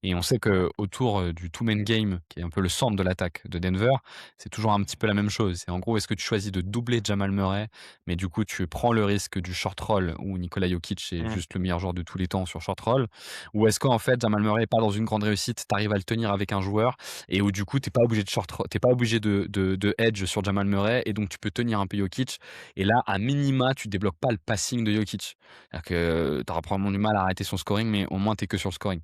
Et on sait qu'autour, du two man game, qui est un peu le centre de l'attaque de Denver, c'est toujours un petit peu la même chose. C'est en gros, est-ce que tu choisis de doubler Jamal Murray, mais du coup, tu prends le risque du short roll où Nikola Jokic est Mmh. juste le meilleur joueur de tous les temps sur short roll? Ou est-ce qu'en fait, Jamal Murray est pas dans une grande réussite, tu arrives à le tenir avec un joueur et où du coup, tu pas obligé de hedge sur Jamal Murray et donc tu peux tenir un peu Jokic et là, à minima, tu débloques pas le passing de Jokic. C'est-à-dire que tu auras probablement du mal à arrêter son scoring, mais au moins tu es que sur le scoring.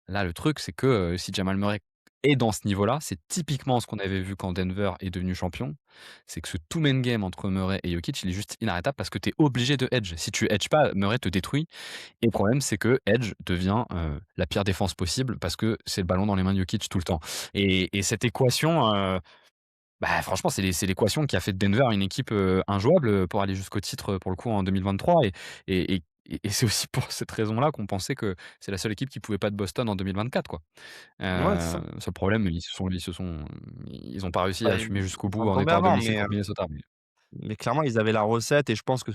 Là, le truc, c'est que, si Jamal Murray Et dans ce niveau-là, c'est typiquement ce qu'on avait vu quand Denver est devenu champion. C'est que ce two-man game entre Murray et Jokic, il est juste inarrêtable parce que tu es obligé de hedge. Si tu hedges pas, Murray te détruit. Et le problème, c'est que edge devient la pire défense possible parce que c'est le ballon dans les mains de Jokic tout le temps. Et cette équation, bah, franchement, c'est l'équation qui a fait de Denver une équipe injouable pour aller jusqu'au titre pour le coup en 2023. Et c'est aussi pour cette raison-là qu'on pensait que c'est la seule équipe qui pouvait pas de Boston en 2024, quoi. Ouais, c'est ça. Seul problème, ils ont pas réussi Bah, à assumer jusqu'au ils sont bout en tombés étant à avant, domicile mais contre Minnesota. clairement, ils avaient la recette et je pense que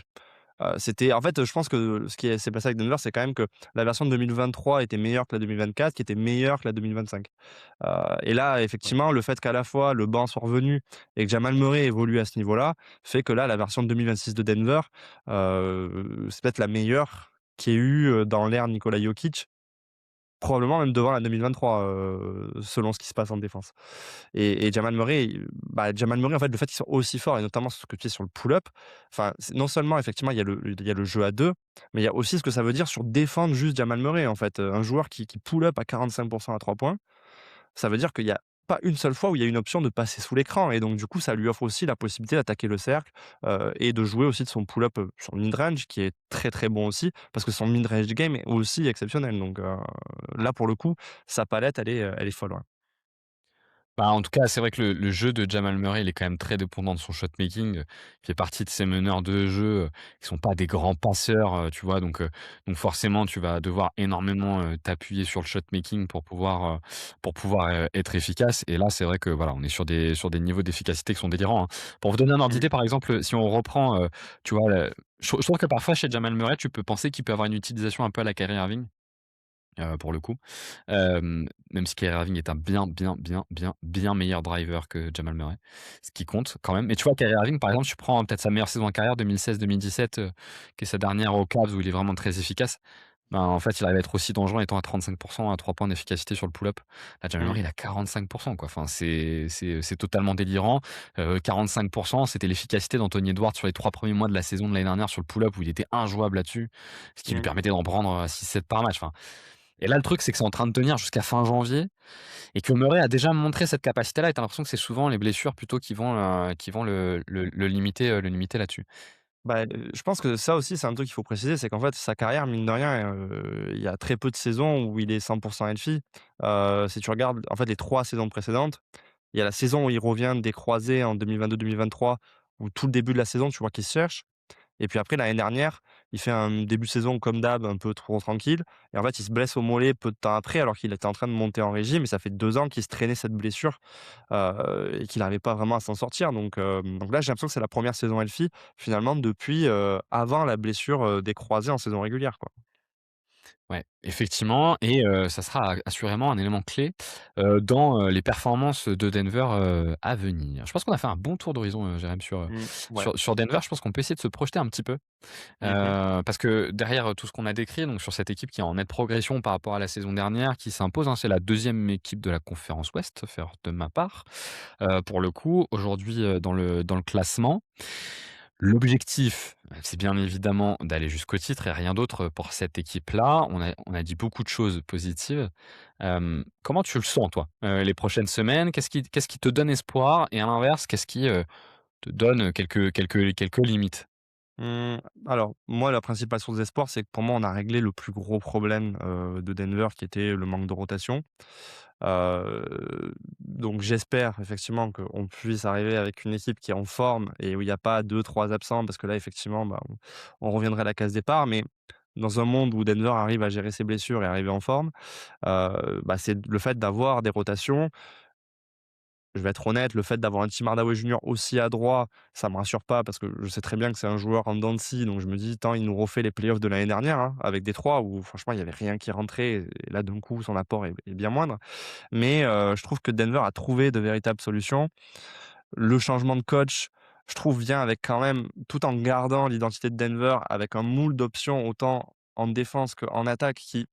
c'était en fait, je pense que ce qui s'est passé avec Denver, c'est quand même que la version de 2023 était meilleure que la 2024, qui était meilleure que la 2025. Et là, Ouais. effectivement, le fait qu'à la fois le banc soit revenu et que Jamal Murray évolue à ce niveau-là, fait que là, la version de 2026 de Denver, c'est peut-être la meilleure qu'il y ait eu, dans l'ère Nikola Jokic. Probablement même devant la 2023, selon ce qui se passe en défense et Jamal Murray, Jamal Murray, en fait, le fait qu'il soit aussi fort et notamment ce que tu dis sur le pull-up, enfin, c'est non seulement effectivement il y a le jeu à 2, mais il y a aussi ce que ça veut dire sur défendre juste Jamal Murray, en fait. Un joueur qui pull-up à 45 à 3 points, ça veut dire qu'il y a pas une seule fois où il y a une option de passer sous l'écran et donc du coup, ça lui offre aussi la possibilité d'attaquer le cercle, et de jouer aussi de son pull-up, sur le mid-range qui est très, très bon aussi parce que son mid-range game est aussi exceptionnel donc là, pour le coup, sa palette, elle est folle, ouais. Bah, en tout cas, c'est vrai que le jeu de Jamal Murray, il est quand même très dépendant de son shot making. Il fait partie de ces meneurs de jeu, qui sont pas des grands passeurs, tu vois? Donc forcément, tu vas devoir énormément, t'appuyer sur le shot making pour pouvoir, être efficace et là, c'est vrai que, voilà, on est sur des niveaux d'efficacité qui sont délirants, hein. Pour vous donner un ordre Mmh. d'idée, par exemple, si on reprend, tu vois, je trouve que parfois chez Jamal Murray, tu peux penser qu'il peut avoir une utilisation un peu à la Kyrie Irving. Pour le coup. Même si Kyrie Irving est un bien meilleur driver que Jamal Murray, ce qui compte quand même. Mais tu vois, Kyrie Irving, par exemple, tu prends peut-être sa meilleure saison en carrière 2016-2017, qui est sa dernière aux Cavs où il est vraiment très efficace. Ben, en fait, il arrive à être aussi dangereux en étant à 35 à 3 points d'efficacité sur le pull-up. Là, Jamal Mmh. Murray, il a 45 quoi. Enfin, c'est totalement délirant. 45 c'était l'efficacité d'Anthony Edwards sur les 3 premiers mois de la saison de l'année dernière sur le pull-up où il était injouable là-dessus, ce qui lui Mmh. permettait d'en prendre, 6-7 par match. Enfin, et là, le truc, c'est que c'est en train de tenir jusqu'à fin janvier et que Murray a déjà montré cette capacité-là et tu as l'impression que c'est souvent les blessures plutôt qui vont le limiter là-dessus. Je pense que ça aussi, c'est un truc qu'il faut préciser, c'est qu'en fait, sa carrière, mine de rien, il y a très peu de saisons où il est 100 healthy. Si tu regardes, en fait, les 3 saisons précédentes, il y a la saison où il revient des croisés en 2022-2023, où tout le début de la saison, tu vois qu'il se cherche. Et puis après, l'année dernière, il fait un début de saison comme d'hab, un peu trop tranquille. Et en fait, il se blesse au mollet peu de temps après, alors qu'il était en train de monter en régime. Et ça fait 2 ans qu'il se traînait cette blessure et qu'il n'arrivait pas vraiment à s'en sortir. Donc là, j'ai l'impression que c'est la première saison healthy, finalement, depuis avant la blessure des croisés en saison régulière, quoi. Ouais, effectivement et ça sera assurément un élément clé, dans, les performances de Denver, à venir. Je pense qu'on a fait un bon tour d'horizon, Jérém, Mmh, ouais. sur Denver. Je pense qu'on peut essayer de se projeter un petit peu, Mmh. parce que derrière, tout ce qu'on a décrit, donc sur cette équipe qui est en nette progression par rapport à la saison dernière, qui s'impose, hein, c'est la deuxième équipe de la conférence Ouest, faire de ma part, pour le coup, aujourd'hui, dans le classement. L'objectif, c'est bien évidemment d'aller jusqu'au titre et rien d'autre pour cette équipe-là. On a dit beaucoup de choses positives. Comment tu le sens toi, les prochaines semaines? Qu'est-ce qui te donne espoir? Et à l'inverse, qu'est-ce qui, te donne quelques limites? Mmh, alors, moi, la principale source d'espoir, c'est que pour moi, on a réglé le plus gros problème, de Denver qui était le manque de rotation. Donc j'espère effectivement qu'on puisse arriver avec une équipe qui est en forme et où il y a pas deux trois absents parce que là effectivement, on reviendrait à la case départ. Mais dans un monde où Denver arrive à gérer ses blessures et arriver en forme, c'est le fait d'avoir des rotations. Je vais être honnête, le fait d'avoir un Tim Hardaway Junior aussi adroit, ça me rassure pas parce que je sais très bien que c'est un joueur en dents de scie, donc je me dis: «Tant il nous refait les playoffs de l'année dernière, hein, avec Détroit où franchement il y avait rien qui rentrait et là d'un coup son apport est bien moindre». Mais je trouve que Denver a trouvé de véritables solutions. Le changement de coach, je trouve, vient avec quand même tout en gardant l'identité de Denver, avec un moule d'options autant en défense qu'en attaque qui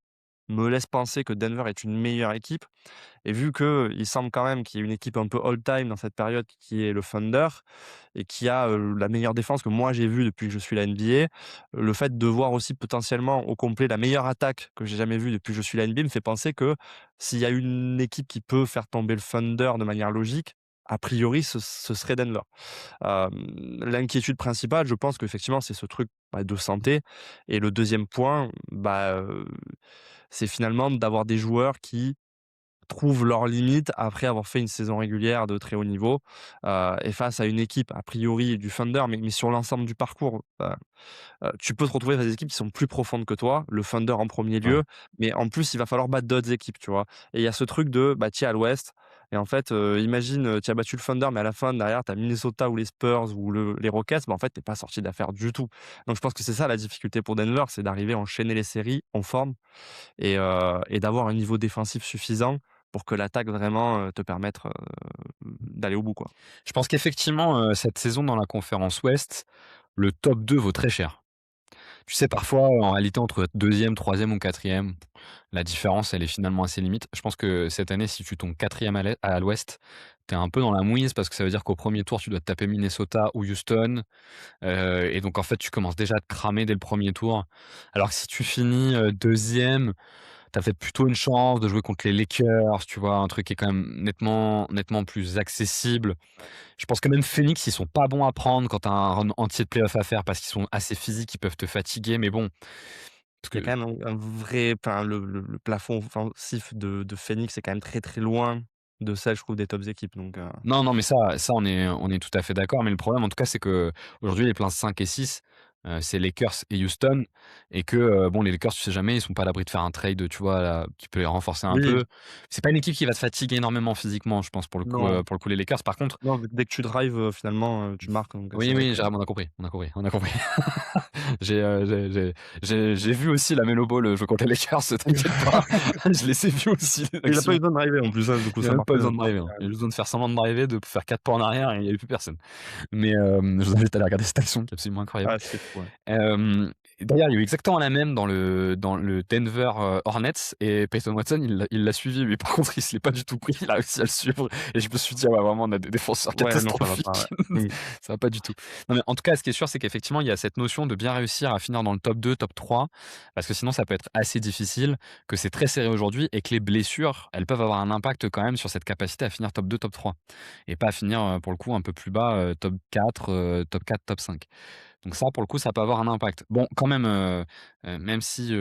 me laisse penser que Denver est une meilleure équipe. Et vu qu'il semble quand même qu'il y ait une équipe un peu all-time dans cette période qui est le Thunder et qui a la meilleure défense que moi j'ai vue depuis que je suis la NBA, le fait de voir aussi potentiellement au complet la meilleure attaque que j'ai jamais vue depuis que je suis la NBA me fait penser que s'il y a une équipe qui peut faire tomber le Thunder de manière logique, a priori ce serait Denver. L'inquiétude principale, je pense qu'effectivement, c'est ce truc, de santé et le deuxième point, c'est finalement d'avoir des joueurs qui trouvent leurs limites après avoir fait une saison régulière de très haut niveau, et face à une équipe a priori du Thunder, mais sur l'ensemble du parcours, tu peux te retrouver face à des équipes qui sont plus profondes que toi, le Thunder en premier Ouais. lieu, mais en plus, il va falloir battre d'autres équipes, tu vois? Et il y a ce truc de, tu es à l'ouest et en fait, imagine, tu as battu le Thunder, mais à la fin, derrière, tu as Minnesota ou les Spurs ou les Rockets, en fait, tu pas sorti d'affaire du tout. Donc je pense que c'est ça la difficulté pour Denver, c'est d'arriver à enchaîner les séries en forme et d'avoir un niveau défensif suffisant pour que l'attaque vraiment, te permette, d'aller au bout, quoi. Je pense qu'effectivement, cette saison dans la conférence Ouest, le top 2 vaut très cher. Tu sais, parfois, en réalité, entre deuxième, troisième ou quatrième, la différence, elle est finalement assez limite. Je pense que cette année, si tu tombes quatrième à l'Ouest, tu es un peu dans la mouise parce que ça veut dire qu'au premier tour, tu dois te taper Minnesota ou Houston, et donc en fait, tu commences déjà à te cramer dès le premier tour. Alors que si tu finis, 2e, tu as peut-être plutôt une chance de jouer contre les Lakers, tu vois? Un truc qui est quand même nettement plus accessible. Je pense que même Phoenix, ils sont pas bons à prendre quand tu as un run entier de playoff à faire parce qu'ils sont assez physiques, ils peuvent te fatiguer, mais bon, parce Il y a que quand même un vrai enfin le plafond offensif de Phoenix est quand même très, très loin de celle, je trouve, des tops équipes donc non, non, mais ça on est tout à fait d'accord, mais le problème en tout cas, c'est qu'aujourd'hui les places 5 et 6, c'est Lakers et Houston et que, bon les Lakers, tu sais jamais, ils sont pas à l'abri de faire un trade, tu vois, là, qui peut les renforcer un oui, peu. C'est pas une équipe qui va te fatiguer énormément physiquement, je pense non, pour le coup les Lakers. Par contre, non, dès que tu drives, finalement, tu marques donc c'est oui, vrai oui, que Jérém, on a compris. J'ai vu aussi la Melo Ball jouer contre les Lakers, t'inquiète pas. Je les ai vus aussi les il a pas eu actions. besoin de driver en plus, hein, du coup Il y a ça même pas marquait besoin de ça marquait driver, hein. Il y a juste besoin de faire semblant de driver, de faire 4 pas en arrière et il y avait plus personne. Mais je vous invite à aller regarder cette action qui est absolument incroyable. ah c'était fou, ouais. Hem, D'ailleurs, il y a eu exactement la même dans le Denver, Hornets et Peyton Watson, il l'a suivi lui. Par contre, il se l'est pas du tout pris, il a réussi à le suivre et je me suis dit: «Ah ouais, vraiment, on a des défenseurs Ouais, non, ça va catastrophiques». pas, ouais. Mmh. Ça va pas du tout. Non, mais en tout cas, ce qui est sûr, c'est qu'effectivement, il y a cette notion de bien réussir à finir dans le top 2, top 3, parce que sinon ça peut être assez difficile, que c'est très serré aujourd'hui et que les blessures, elles peuvent avoir un impact quand même sur cette capacité à finir top 2, top 3 et pas à finir, pour le coup, un peu plus bas, top 4, top 5. Donc ça, pour le coup, ça peut avoir un impact. Bon, quand même, même si,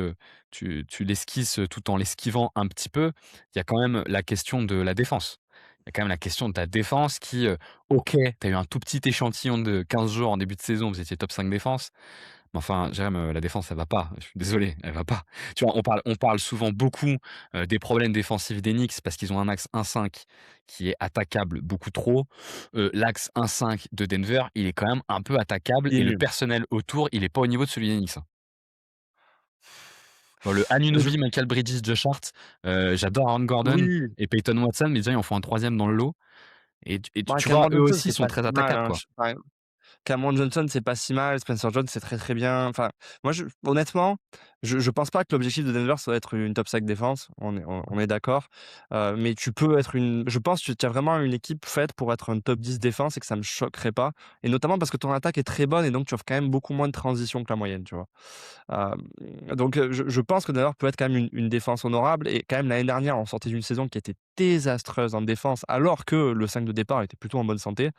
tu l'esquisses tout en l'esquivant un petit peu, il y a quand même la question de la défense. Il y a quand même la question de ta défense qui, OK, tu as eu un tout petit échantillon de 15 jours en début de saison, vous étiez top 5 défense. Mais enfin, Jérém, la défense, elle va pas. Je suis désolé, elle va pas. Tu vois, on parle souvent beaucoup, des problèmes défensifs des Knicks parce qu'ils ont un axe 1-5 qui est attaquable beaucoup trop. L'axe 1-5 de Denver, il est quand même un peu attaquable Il est et le nul. personnel autour, il est pas au niveau de celui des Knicks, hein. Bon, le Je Anunoby, Michael Bridges, Josh Hart, j'adore Aaron Gordon oui, et Peyton Watson, mais déjà, il en faut un troisième dans le lot et tu vois, Cameron eux Johnson, aussi, ils c'est sont pas très si mal, attaquables, hein, quoi. Cameron Johnson, c'est pas si mal. Spencer Jones, c'est très, très bien. Enfin, moi, honnêtement, je pense pas que l'objectif de Denver, soit être une top 5 défense. On est d'accord. Mais tu peux être je pense que tu as vraiment une équipe faite pour être un top 10 défense et que ça me choquerait pas. Et notamment parce que ton attaque est très bonne et donc tu offres quand même beaucoup moins de transition que la moyenne, tu vois. Donc, je pense que Denver peut être quand même une défense honorable et quand même l'année dernière, on sortait d'une saison qui était désastreuse en défense alors que le 5 de départ était plutôt en bonne santé.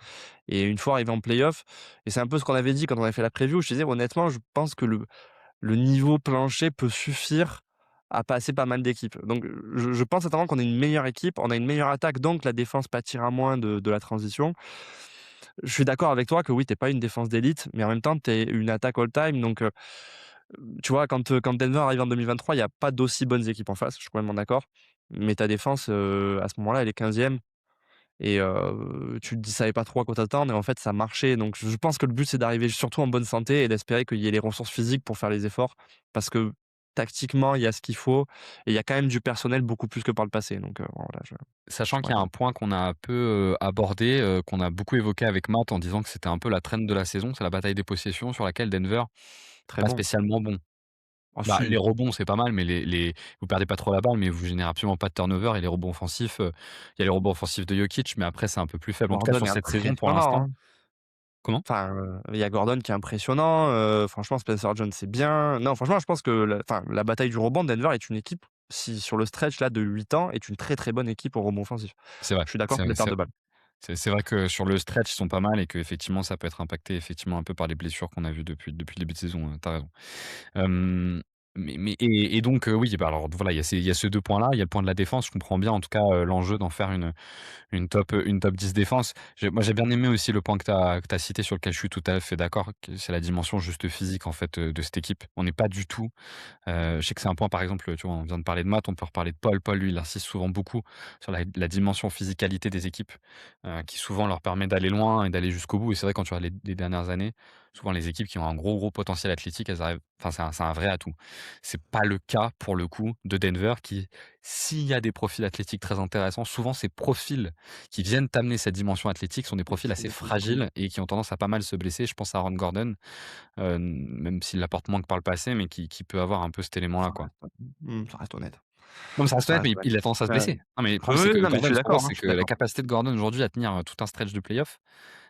Et une fois arrivé en playoff, et c'est un peu ce qu'on avait dit quand on avait fait la preview, je disais honnêtement, je pense que le niveau plancher peut suffire à passer pas mal d'équipes. Donc je pense notamment qu'on est une meilleure équipe, on a une meilleure attaque, donc la défense pâtira moins de la transition. Je suis d'accord avec toi que oui, tu pas une défense d'élite, mais en même temps, tu es une attaque all-time. Donc tu vois, quand Denver arrive en 2023, il y a pas d'aussi bonnes équipes en face, je suis complètement d'accord. Mais ta défense, à ce moment-là, elle est 15e. Et tu ne savais pas trop à quoi t'attendre et en fait ça marchait. Donc je pense que le but c'est d'arriver surtout en bonne santé et d'espérer qu'il y ait les ressources physiques pour faire les efforts. Parce que tactiquement, il y a ce qu'il faut et il y a quand même du personnel beaucoup plus que par le passé. Donc voilà, je Sachant qu'il y a m'arrête là. un point qu'on a un peu, abordé, qu'on a beaucoup évoqué avec Matt en disant que c'était un peu la trend de la saison, c'est la bataille des possessions sur laquelle Denver est Très pas bon. spécialement bon. Ah Bah, les si, rebonds, c'est pas mal, mais vous perdez pas trop la balle, mais vous générez absolument pas de turnover et les rebonds offensifs, il y a les rebonds offensifs de Jokic, mais après c'est un peu plus faible. En tout cas Gordon sur est cette saison pour impressionnant, l'instant. hein. Comment? Enfin, il y a Gordon qui est impressionnant, franchement Spencer Jones, c'est bien. Non, franchement, je pense que la bataille du rebond, Denver est une équipe, si sur le stretch là de 8 ans, est une très, très bonne équipe au rebond offensif. C'est vrai, Je suis d'accord c'est sur vrai, les pertes de balles. c'est vrai que sur le stretch, ils sont pas mal et qu'effectivement ça peut être impacté effectivement un peu par les blessures qu'on a vues depuis le début de saison, tu raison. Hem, mais donc oui, bah, alors voilà, il y a ces 2 points-là. Il y a le point de la défense. Je comprends bien en tout cas, l'enjeu d'en faire une top 10 défense. J'ai bien aimé aussi le point que tu as cité sur lequel je suis tout à fait d'accord, que c'est la dimension juste physique en fait, de cette équipe. On n'est pas du tout je sais que c'est un point par exemple, tu vois, on vient de parler de Matt, on peut reparler de Paul. Paul lui, il insiste souvent beaucoup sur la dimension physicalité des équipes, qui souvent leur permet d'aller loin et d'aller jusqu'au bout et c'est vrai quand tu regardes les dernières années, souvent les équipes qui ont un gros potentiel athlétique, elles arrivent enfin c'est un vrai atout. C'est pas le cas pour le coup de Denver qui, s'il y a des profils athlétiques très intéressants, souvent ces profils qui viennent t'amener cette dimension athlétique sont des profils assez Oui, fragiles et qui ont tendance à pas mal se blesser. Je pense à Aaron Gordon, même s'il apporte moins que par le passé, mais qui peut avoir un peu cet élément-là, ça quoi. reste ça reste honnête. Non, mais ça reste Ça honnête, mais reste honnête. il a tendance à se Ouais. blesser. Non, mais le Oui, problème, c'est oui, que non, mais je Gordon, suis ce qu'on voit, d'accord, hein, c'est je que suis la d'accord. capacité de Gordon aujourd'hui à tenir, tout un stretch de playoff,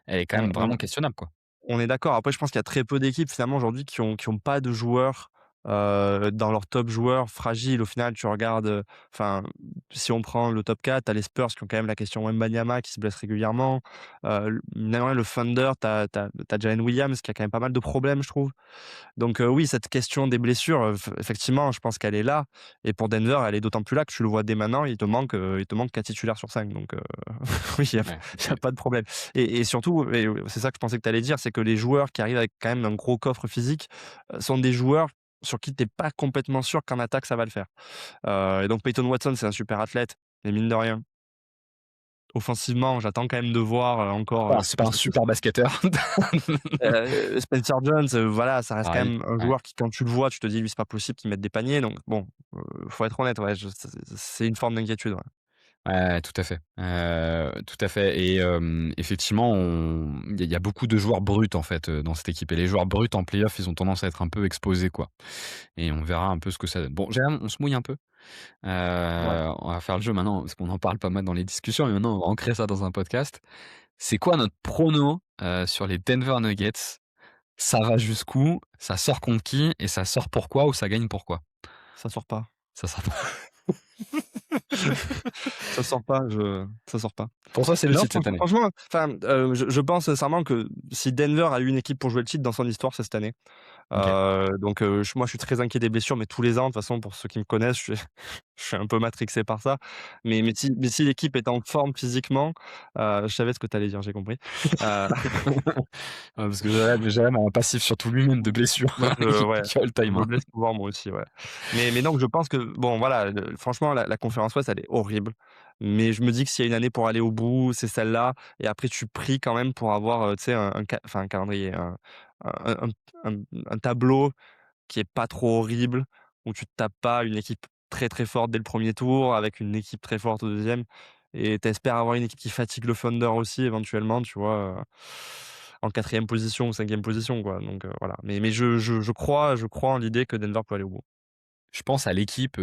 elle est quand On même on vraiment questionnable, quoi. On est d'accord. Après, je pense qu'il y a très peu d'équipes finalement aujourd'hui qui ont pas de joueurs, dans leurs top joueurs fragiles. Au final, tu regardes, enfin, si on prend le top 4, tu as les Spurs qui ont quand même la question Wembanyama qui se blesse régulièrement. Mine de rien, le Thunder, tu as Jalen Williams qui a quand même pas mal de problèmes, je trouve. Donc oui, cette question des blessures, effectivement, je pense qu'elle est là et pour Denver, elle est d'autant plus là que tu le vois dès maintenant, il te manque 4 titulaires sur 5 donc oui, Ouais, il y a pas de problème et surtout c'est ça que je pensais que tu allais dire, c'est que les joueurs qui arrivent avec quand même un gros coffre physique, sont des joueurs sur qui tu es pas complètement sûr qu'en attaque ça va le faire. Et donc Peyton Watson, c'est un super athlète, mais mine de rien, offensivement, j'attends quand même de voir, encore, c'est pas un super basketteur. Spencer Jones, voilà, ça reste quand Pareil, même un ouais. joueur qui, quand tu le vois, tu te dis: «Lui, c'est pas possible qu'il mette des paniers», donc bon, faut être honnête, ouais, je c'est une forme d'inquiétude, ouais. Ouais, tout à fait et effectivement, il y a beaucoup de joueurs bruts, en fait, dans cette équipe et les joueurs bruts en playoff, ils ont tendance à être un peu exposés, quoi et on verra un peu ce que ça donne. Bon, Jérôme, on se mouille un peu. Ouais, On va faire le jeu maintenant, parce qu'on en parle pas mal dans les discussions et maintenant on va ancrer ça dans un podcast. C'est quoi notre prono, sur les Denver Nuggets? Ça va jusqu'où? Ça sort contre qui? Et ça sort pourquoi? Ou ça gagne pourquoi? ça sort pas. Ça sort Ça sort pas, ça sort pas. pour toi, c'est le Non, titre cette année? franchement, enfin, je pense sincèrement que si Denver a eu une équipe pour jouer le titre dans son histoire, c'est cette année. OK. Donc moi, je suis très inquiet des blessures, mais tous les ans, de toute façon, pour ceux qui me connaissent, je suis un peu matrixé par ça. Mais si l'équipe est en forme physiquement, je savais ce que tu allais dire, j'ai compris. Heu, Parce que Jérém a un passif surtout lui-même de blessures Moi, ouais, qui all je time, me hein. blesse souvent moi aussi, ouais. Mais donc je pense que bon voilà, franchement la conférence Ouest, elle est horrible. Mais je me dis que s'il y a une année pour aller au bout, c'est celle-là et après tu pries quand même pour avoir, tu sais un calendrier, un un un tableau qui est pas trop horrible, où tu te tapes pas une équipe très, très forte dès le premier tour, avec une équipe très forte au deuxième et tu espères avoir une équipe qui fatigue le Thunder aussi éventuellement, tu vois? En 4e position ou 5e position, quoi, donc voilà. Mais je crois en l'idée que Denver peut aller au bout. Je pense à l'équipe,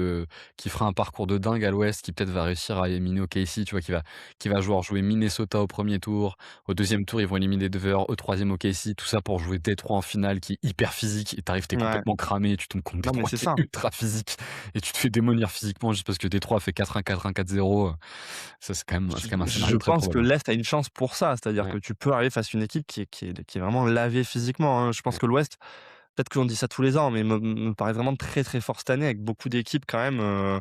qui fera un parcours de dingue à l'Ouest, qui peut-être va réussir à éliminer OKC, tu vois? Qui va jouer Minnesota au premier tour. Au deuxième tour, ils vont éliminer Denver. Au troisième OKC. Tout ça pour jouer Détroit en finale, qui est hyper physique et tu es Ouais. complètement cramé et tu tombes contre Non, mais Détroit c'est qui est ça. ultra physique et tu te fais démolir physiquement juste parce que Détroit fait 4-1, 4-1, 4-0, ça c'est quand même un Je scénario très pense que probable, hein. l'Est a une chance pour ça, c'est-à-dire Ouais. que tu peux arriver face à une équipe qui est vraiment lavée physiquement, hein. Je pense Ouais. que l'Ouest, peut-être qu'on dit ça tous les ans, mais me paraît vraiment très, très fort cette année avec beaucoup d'équipes quand même,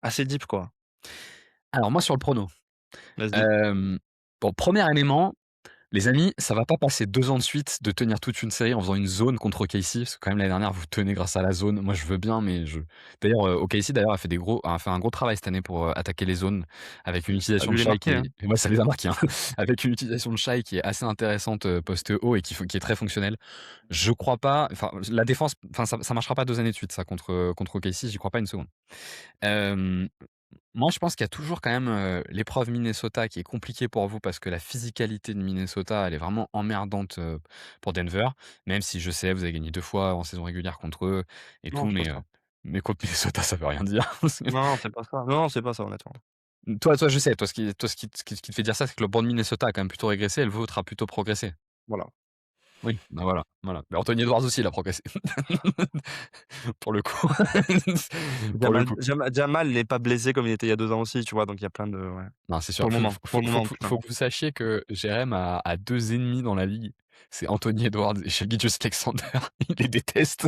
assez deep, quoi. Alors moi sur le prono, Vas-y. hem, bon, premier élément. Les amis, ça va pas passer 2 ans de suite de tenir toute une série en faisant une zone contre OKC, parce que quand même l'année dernière vous tenez grâce à la zone. Moi je veux bien, mais d'ailleurs, OKC d'ailleurs a fait un gros travail cette année pour, attaquer les zones avec une Ça a utilisation de dû les Shai marquer, qui hein. est et moi ça les a marqués, hein, avec une utilisation de Shai qui est assez intéressante, poste haut et qui est très fonctionnelle. Je crois pas enfin la défense enfin ça marchera pas 2 années de suite ça contre OKC, j'y crois pas une seconde. Hem Moi, je pense qu'il y a toujours quand même, l'épreuve Minnesota qui est compliquée pour vous parce que la physicalité de Minnesota, elle est vraiment emmerdante, pour Denver. Même si je sais, vous avez gagné 2 fois en saison régulière contre eux et tout, Non, c'est pas ça. mais contre Minnesota, ça veut rien dire. Non, c'est pas ça. Non, c'est pas ça, honnêtement. Toi, je sais, toi, ce qui te fait dire ça, c'est que le banc de Minnesota a quand même plutôt régressé et le vôtre a plutôt progressé. Voilà. Oui, bah, voilà, voilà. Mais Anthony Edwards aussi, il a progressé. Pour le coup. Pour le Jamal coup. Jamal n'est pas blessé comme il était il y a 2 ans aussi, tu vois? Donc il y a plein de ouais. Non, c'est sûr. Pour le moment, pour le moment en tout cas. Faut que vous sachiez que Jérém a 2 ennemis dans la ligue. C'est Anthony Edwards et Shai Gilgeous-Alexander. Il les déteste.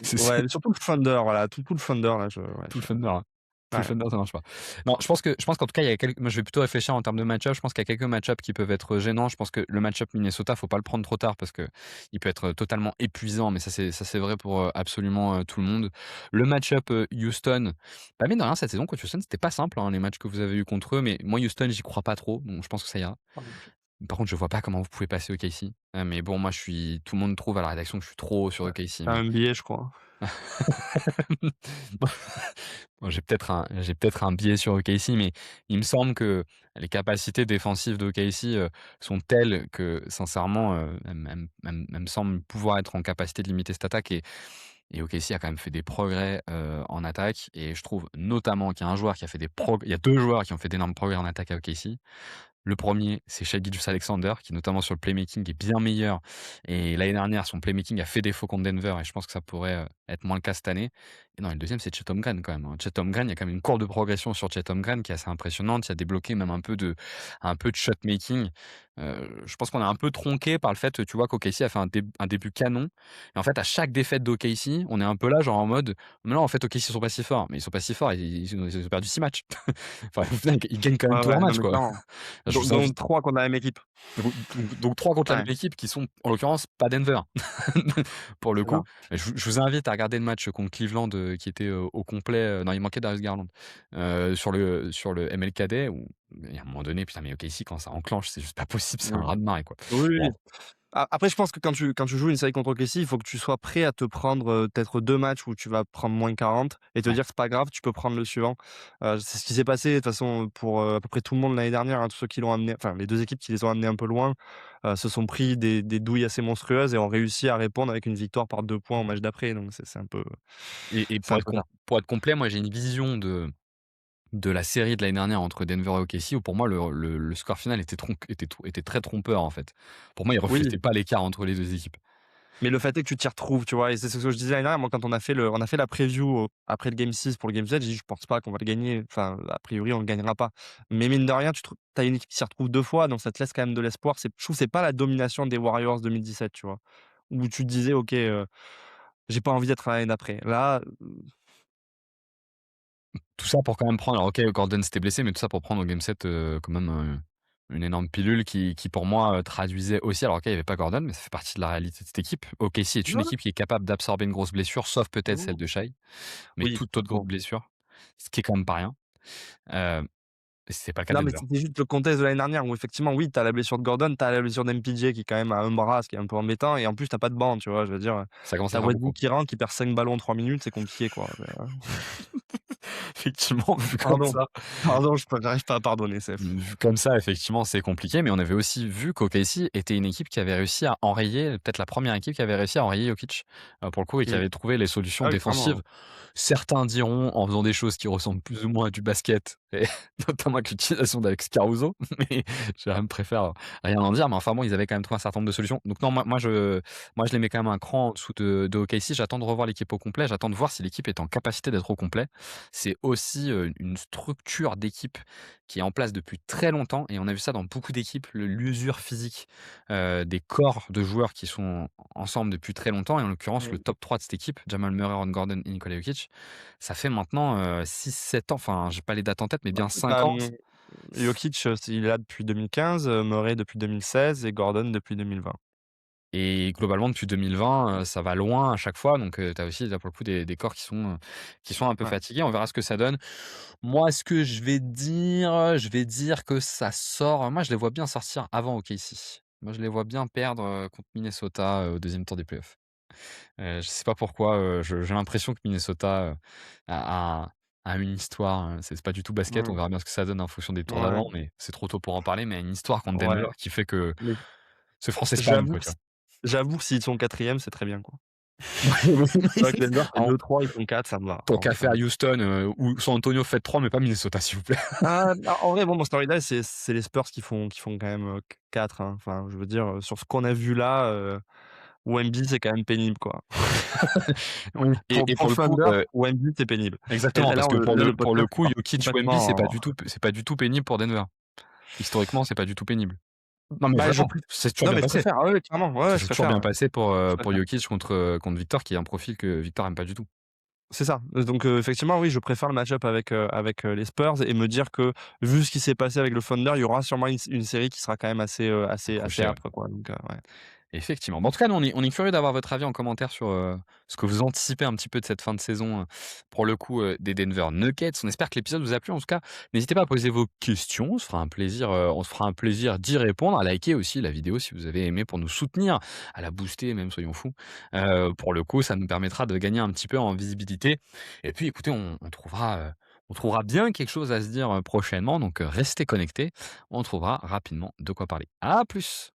C'est Ouais, surtout le Thunder, voilà, tout le Thunder là, je ouais, tout le Thunder, hein. Tout le ouais. Thunder, ça marche pas. Non, je pense qu'en tout cas, il y a quelques moi, je vais plutôt réfléchir en termes de match-up. Je pense qu'il y a quelques match-up qui peuvent être gênants. Je pense que le match-up Minnesota, faut pas le prendre trop tard parce que il peut être totalement épuisant, mais ça c'est vrai pour, absolument, tout le monde. Le match-up, Houston, bah, mine de rien, cette saison contre Houston, c'était pas simple, hein, les matchs que vous avez eu contre eux, mais moi, Houston, j'y crois pas trop, donc je pense que ça ira. Par contre, je vois pas comment vous pouvez passer OKC. Mais bon, moi, tout le monde trouve à la rédaction que je suis trop haut sur Ouais. OKC, Tu as mais un billet, je crois. bon, j'ai peut-être un biais sur OKC, mais il me semble que les capacités défensives d'OKC, sont telles que sincèrement, elles me semblent pouvoir être en capacité de limiter cette attaque et OKC a quand même fait des progrès, en attaque et je trouve notamment qu'il y a un joueur qui a fait il y a 2 joueurs qui ont fait d'énormes progrès en attaque à OKC. Le premier, c'est Shai Gilgeous-Alexander qui notamment sur le playmaking est bien meilleur et l'année dernière, son playmaking a fait défaut contre Denver et je pense que ça pourrait, être moins le cas cette année. Et non, et le deuxième, c'est Chet Holmgren quand même, hein. Chet Holmgren, il y a quand même une courbe de progression sur Chet Holmgren qui est assez impressionnante. Il a débloqué même un peu de shot making. Je pense qu'on est un peu tronqué par le fait, tu vois, qu'OKC a fait un début canon et en fait, à chaque défaite d'OKC, on est un peu là, genre en mode: «Mais non, en fait, OKC, ils sont pas si forts». Mais ils sont pas si forts, ils ont perdu 6 matchs. Enfin, au final, ils gagnent quand même Ouais, tout leur ouais, non match, mais quoi. clairement. Je vous Dont invite 3 contre la même équipe. donc 3 contre la Ouais, même équipe qui sont, en l'occurrence, pas Denver, pour le c'est coup. ça. Je vous invite à regarder le match contre Cleveland, qui était, au complet, non, il manquait Darius Garland, sur le MLKD où il y a un moment donné, putain, mais OKC quand ça enclenche, c'est juste pas possible, c'est un Mmh. raz-de-marée, quoi. Oui, oui, oui. Bon, Après, je pense que quand tu joues une série contre OKC, il faut que tu sois prêt à te prendre, peut-être 2 matchs où tu vas prendre -40 et te ouais. dire que c'est pas grave, tu peux prendre le suivant. C'est ce qui s'est passé de toute façon pour, à peu près tout le monde l'année dernière, hein. Tous ceux qui l'ont amené enfin les 2 équipes qui les ont amenés un peu loin, se sont pris des douilles assez monstrueuses et ont réussi à répondre avec une victoire par 2 points au match d'après. Donc Et c'est pour un être peu ça. pour être complet, moi, j'ai une vision de la série de l'année dernière entre Denver et OKC où pour moi le score final était très trompeur, en fait. Pour moi, il Oui. reflétait pas l'écart entre les 2 équipes. Mais le fait est que tu t'y retrouves, tu vois? Et c'est ce que je disais l'année dernière, moi, quand on a fait la preview, après le game 6 pour le game 7, j'ai dit: «Je pense pas qu'on va le gagner, enfin, a priori, on le gagnera pas». Mais mine de rien, tu as une équipe qui s'y retrouve 2 fois, donc ça te laisse quand même de l'espoir. Je trouve que c'est pas la domination des Warriors 2017, tu vois? Où tu te disais: «OK, j'ai pas envie d'être l'année d'après». Là, Tout ça pour quand même prendre alors OK, Gordon s'était blessé, mais tout ça pour prendre au game 7, quand même, une énorme pilule qui pour moi, traduisait aussi alors OK, il y avait pas Gordon, mais ça fait partie de la réalité de cette équipe. OKC est une ouais, équipe qui est capable d'absorber une grosse blessure, sauf peut-être celle mmh, de Shai, mais oui, toute autre grosse bon. blessure, ce qui est quand même pas rien. Heu, c'est pas le cas Non, de mais Denver. c'était juste le contexte de l'année dernière où effectivement, oui, tu as la blessure de Gordon, tu as la blessure d'MPJ qui quand même a un bras, ce qui est un peu embêtant et en plus tu as pas de banc, tu vois? Je veux dire, Ça commence tu à as faire Westbrook beaucoup. qui rentre, qui perd 5 ballons en 3 minutes, c'est compliqué, quoi. Effectivement, vu comme Pardon, ça pardon, j'arrive pas à pardonner, Seth. vu comme ça, effectivement, c'est compliqué, mais on avait aussi vu qu'OKC était une équipe qui avait réussi à enrayer peut-être la première équipe qui avait réussi à enrayer Jokic, pour le coup et qui Mmh. avait trouvé les solutions Ah oui, clairement, hein. défensives. Certains diront en faisant des choses qui ressemblent plus ou moins à du basket et notamment avec l'utilisation d'Alex Caruso, mais je préfère rien en dire. Mais enfin bon, ils avaient quand même trouvé un certain nombre de solutions. Donc non, moi je les mets quand même un cran en dessous de OKC. J'attends de revoir l'équipe au complet. J'attends de voir si l'équipe est en capacité d'être au complet. C'est aussi, une structure d'équipe qui est en place depuis très longtemps et on a vu ça dans beaucoup d'équipes, l'usure physique, des corps de joueurs qui sont ensemble depuis très longtemps et en l'occurrence le Mmh. top 3 de cette équipe, Jamal Murray, Aaron Gordon et Nikola Jokic, ça fait maintenant, 6-7 ans, enfin j'ai pas les dates en tête mais bien 5 Bah, ans Jokic, il est là depuis 2015, Murray depuis 2016 et Gordon depuis 2020. et globalement depuis 2020, ça va loin à chaque fois donc tu as aussi là pour le coup des corps qui sont un peu Ouais. fatigués. On verra ce que ça donne. Moi, ce que je vais dire que ça sort moi je les vois bien sortir avant OKC. Moi je les vois bien perdre, contre Minnesota, au 2e tour des playoffs. Je sais pas pourquoi, j'ai l'impression que Minnesota, a à une histoire, c'est pas du tout basket, on Mmh. verra bien ce que ça donne en fonction des tours Ouais, d'avant, mais c'est trop tôt pour en parler, mais à une histoire contre Denver ouais, qui fait que mais c'est France-Espagne, j'avoue quoi, que tu s vois? j'avoue que s'ils sont 4e, c'est très bien, quoi. Tu vois que Oui, Denver fait en 2-3, ils font 4, ça me va. tant En vrai, qu'à ça me faire va. Houston, ou San Antonio, faites 3 mais pas Minnesota, s'il vous plaît. En vrai, bon, mon storyline, c'est les Spurs qui font quand même, 4, hein. Enfin, je veux dire, sur ce qu'on a vu là, Wemby, c'est quand même pénible, quoi. Oui et Pour pour le le coup, Thunder, Wemby, c'est pénible. Et exactement, là, parce que là, le pour le podcast, coup, Jokic, Wemby, complètement en c'est pas du tout pénible pour Denver. Historiquement, c'est pas du tout pénible. Non, mais bah, je vraiment, préf c'est toujours non, bien mais je passé. préfère, ouais, ouais, clairement, ouais, Ça ouais, je s'est toujours préfère, bien ouais, passé je pour préfère. Jokic contre Victor, qui est un profil que Victor aime pas du tout. C'est ça. Donc effectivement, oui, je préfère le match-up avec, les Spurs et me dire que, vu ce qui s'est passé avec le Thunder, il y aura sûrement une série qui sera quand même assez Accroché, ouais. âpre, quoi, donc ouais. Effectivement. Mais en tout cas, nous, on est curieux d'avoir votre avis en commentaire sur, ce que vous anticipez un petit peu de cette fin de saison, pour le coup, des Denver Nuggets. On espère que l'épisode vous a plu. En tout cas, n'hésitez pas à poser vos questions. On se fera un plaisir d'y répondre, à liker aussi la vidéo si vous avez aimé pour nous soutenir, à la booster même, soyons fous. Pour le coup, ça nous permettra de gagner un petit peu en visibilité. Et puis écoutez, on trouvera bien quelque chose à se dire, prochainement, donc restez connectés. On trouvera rapidement de quoi parler. À plus!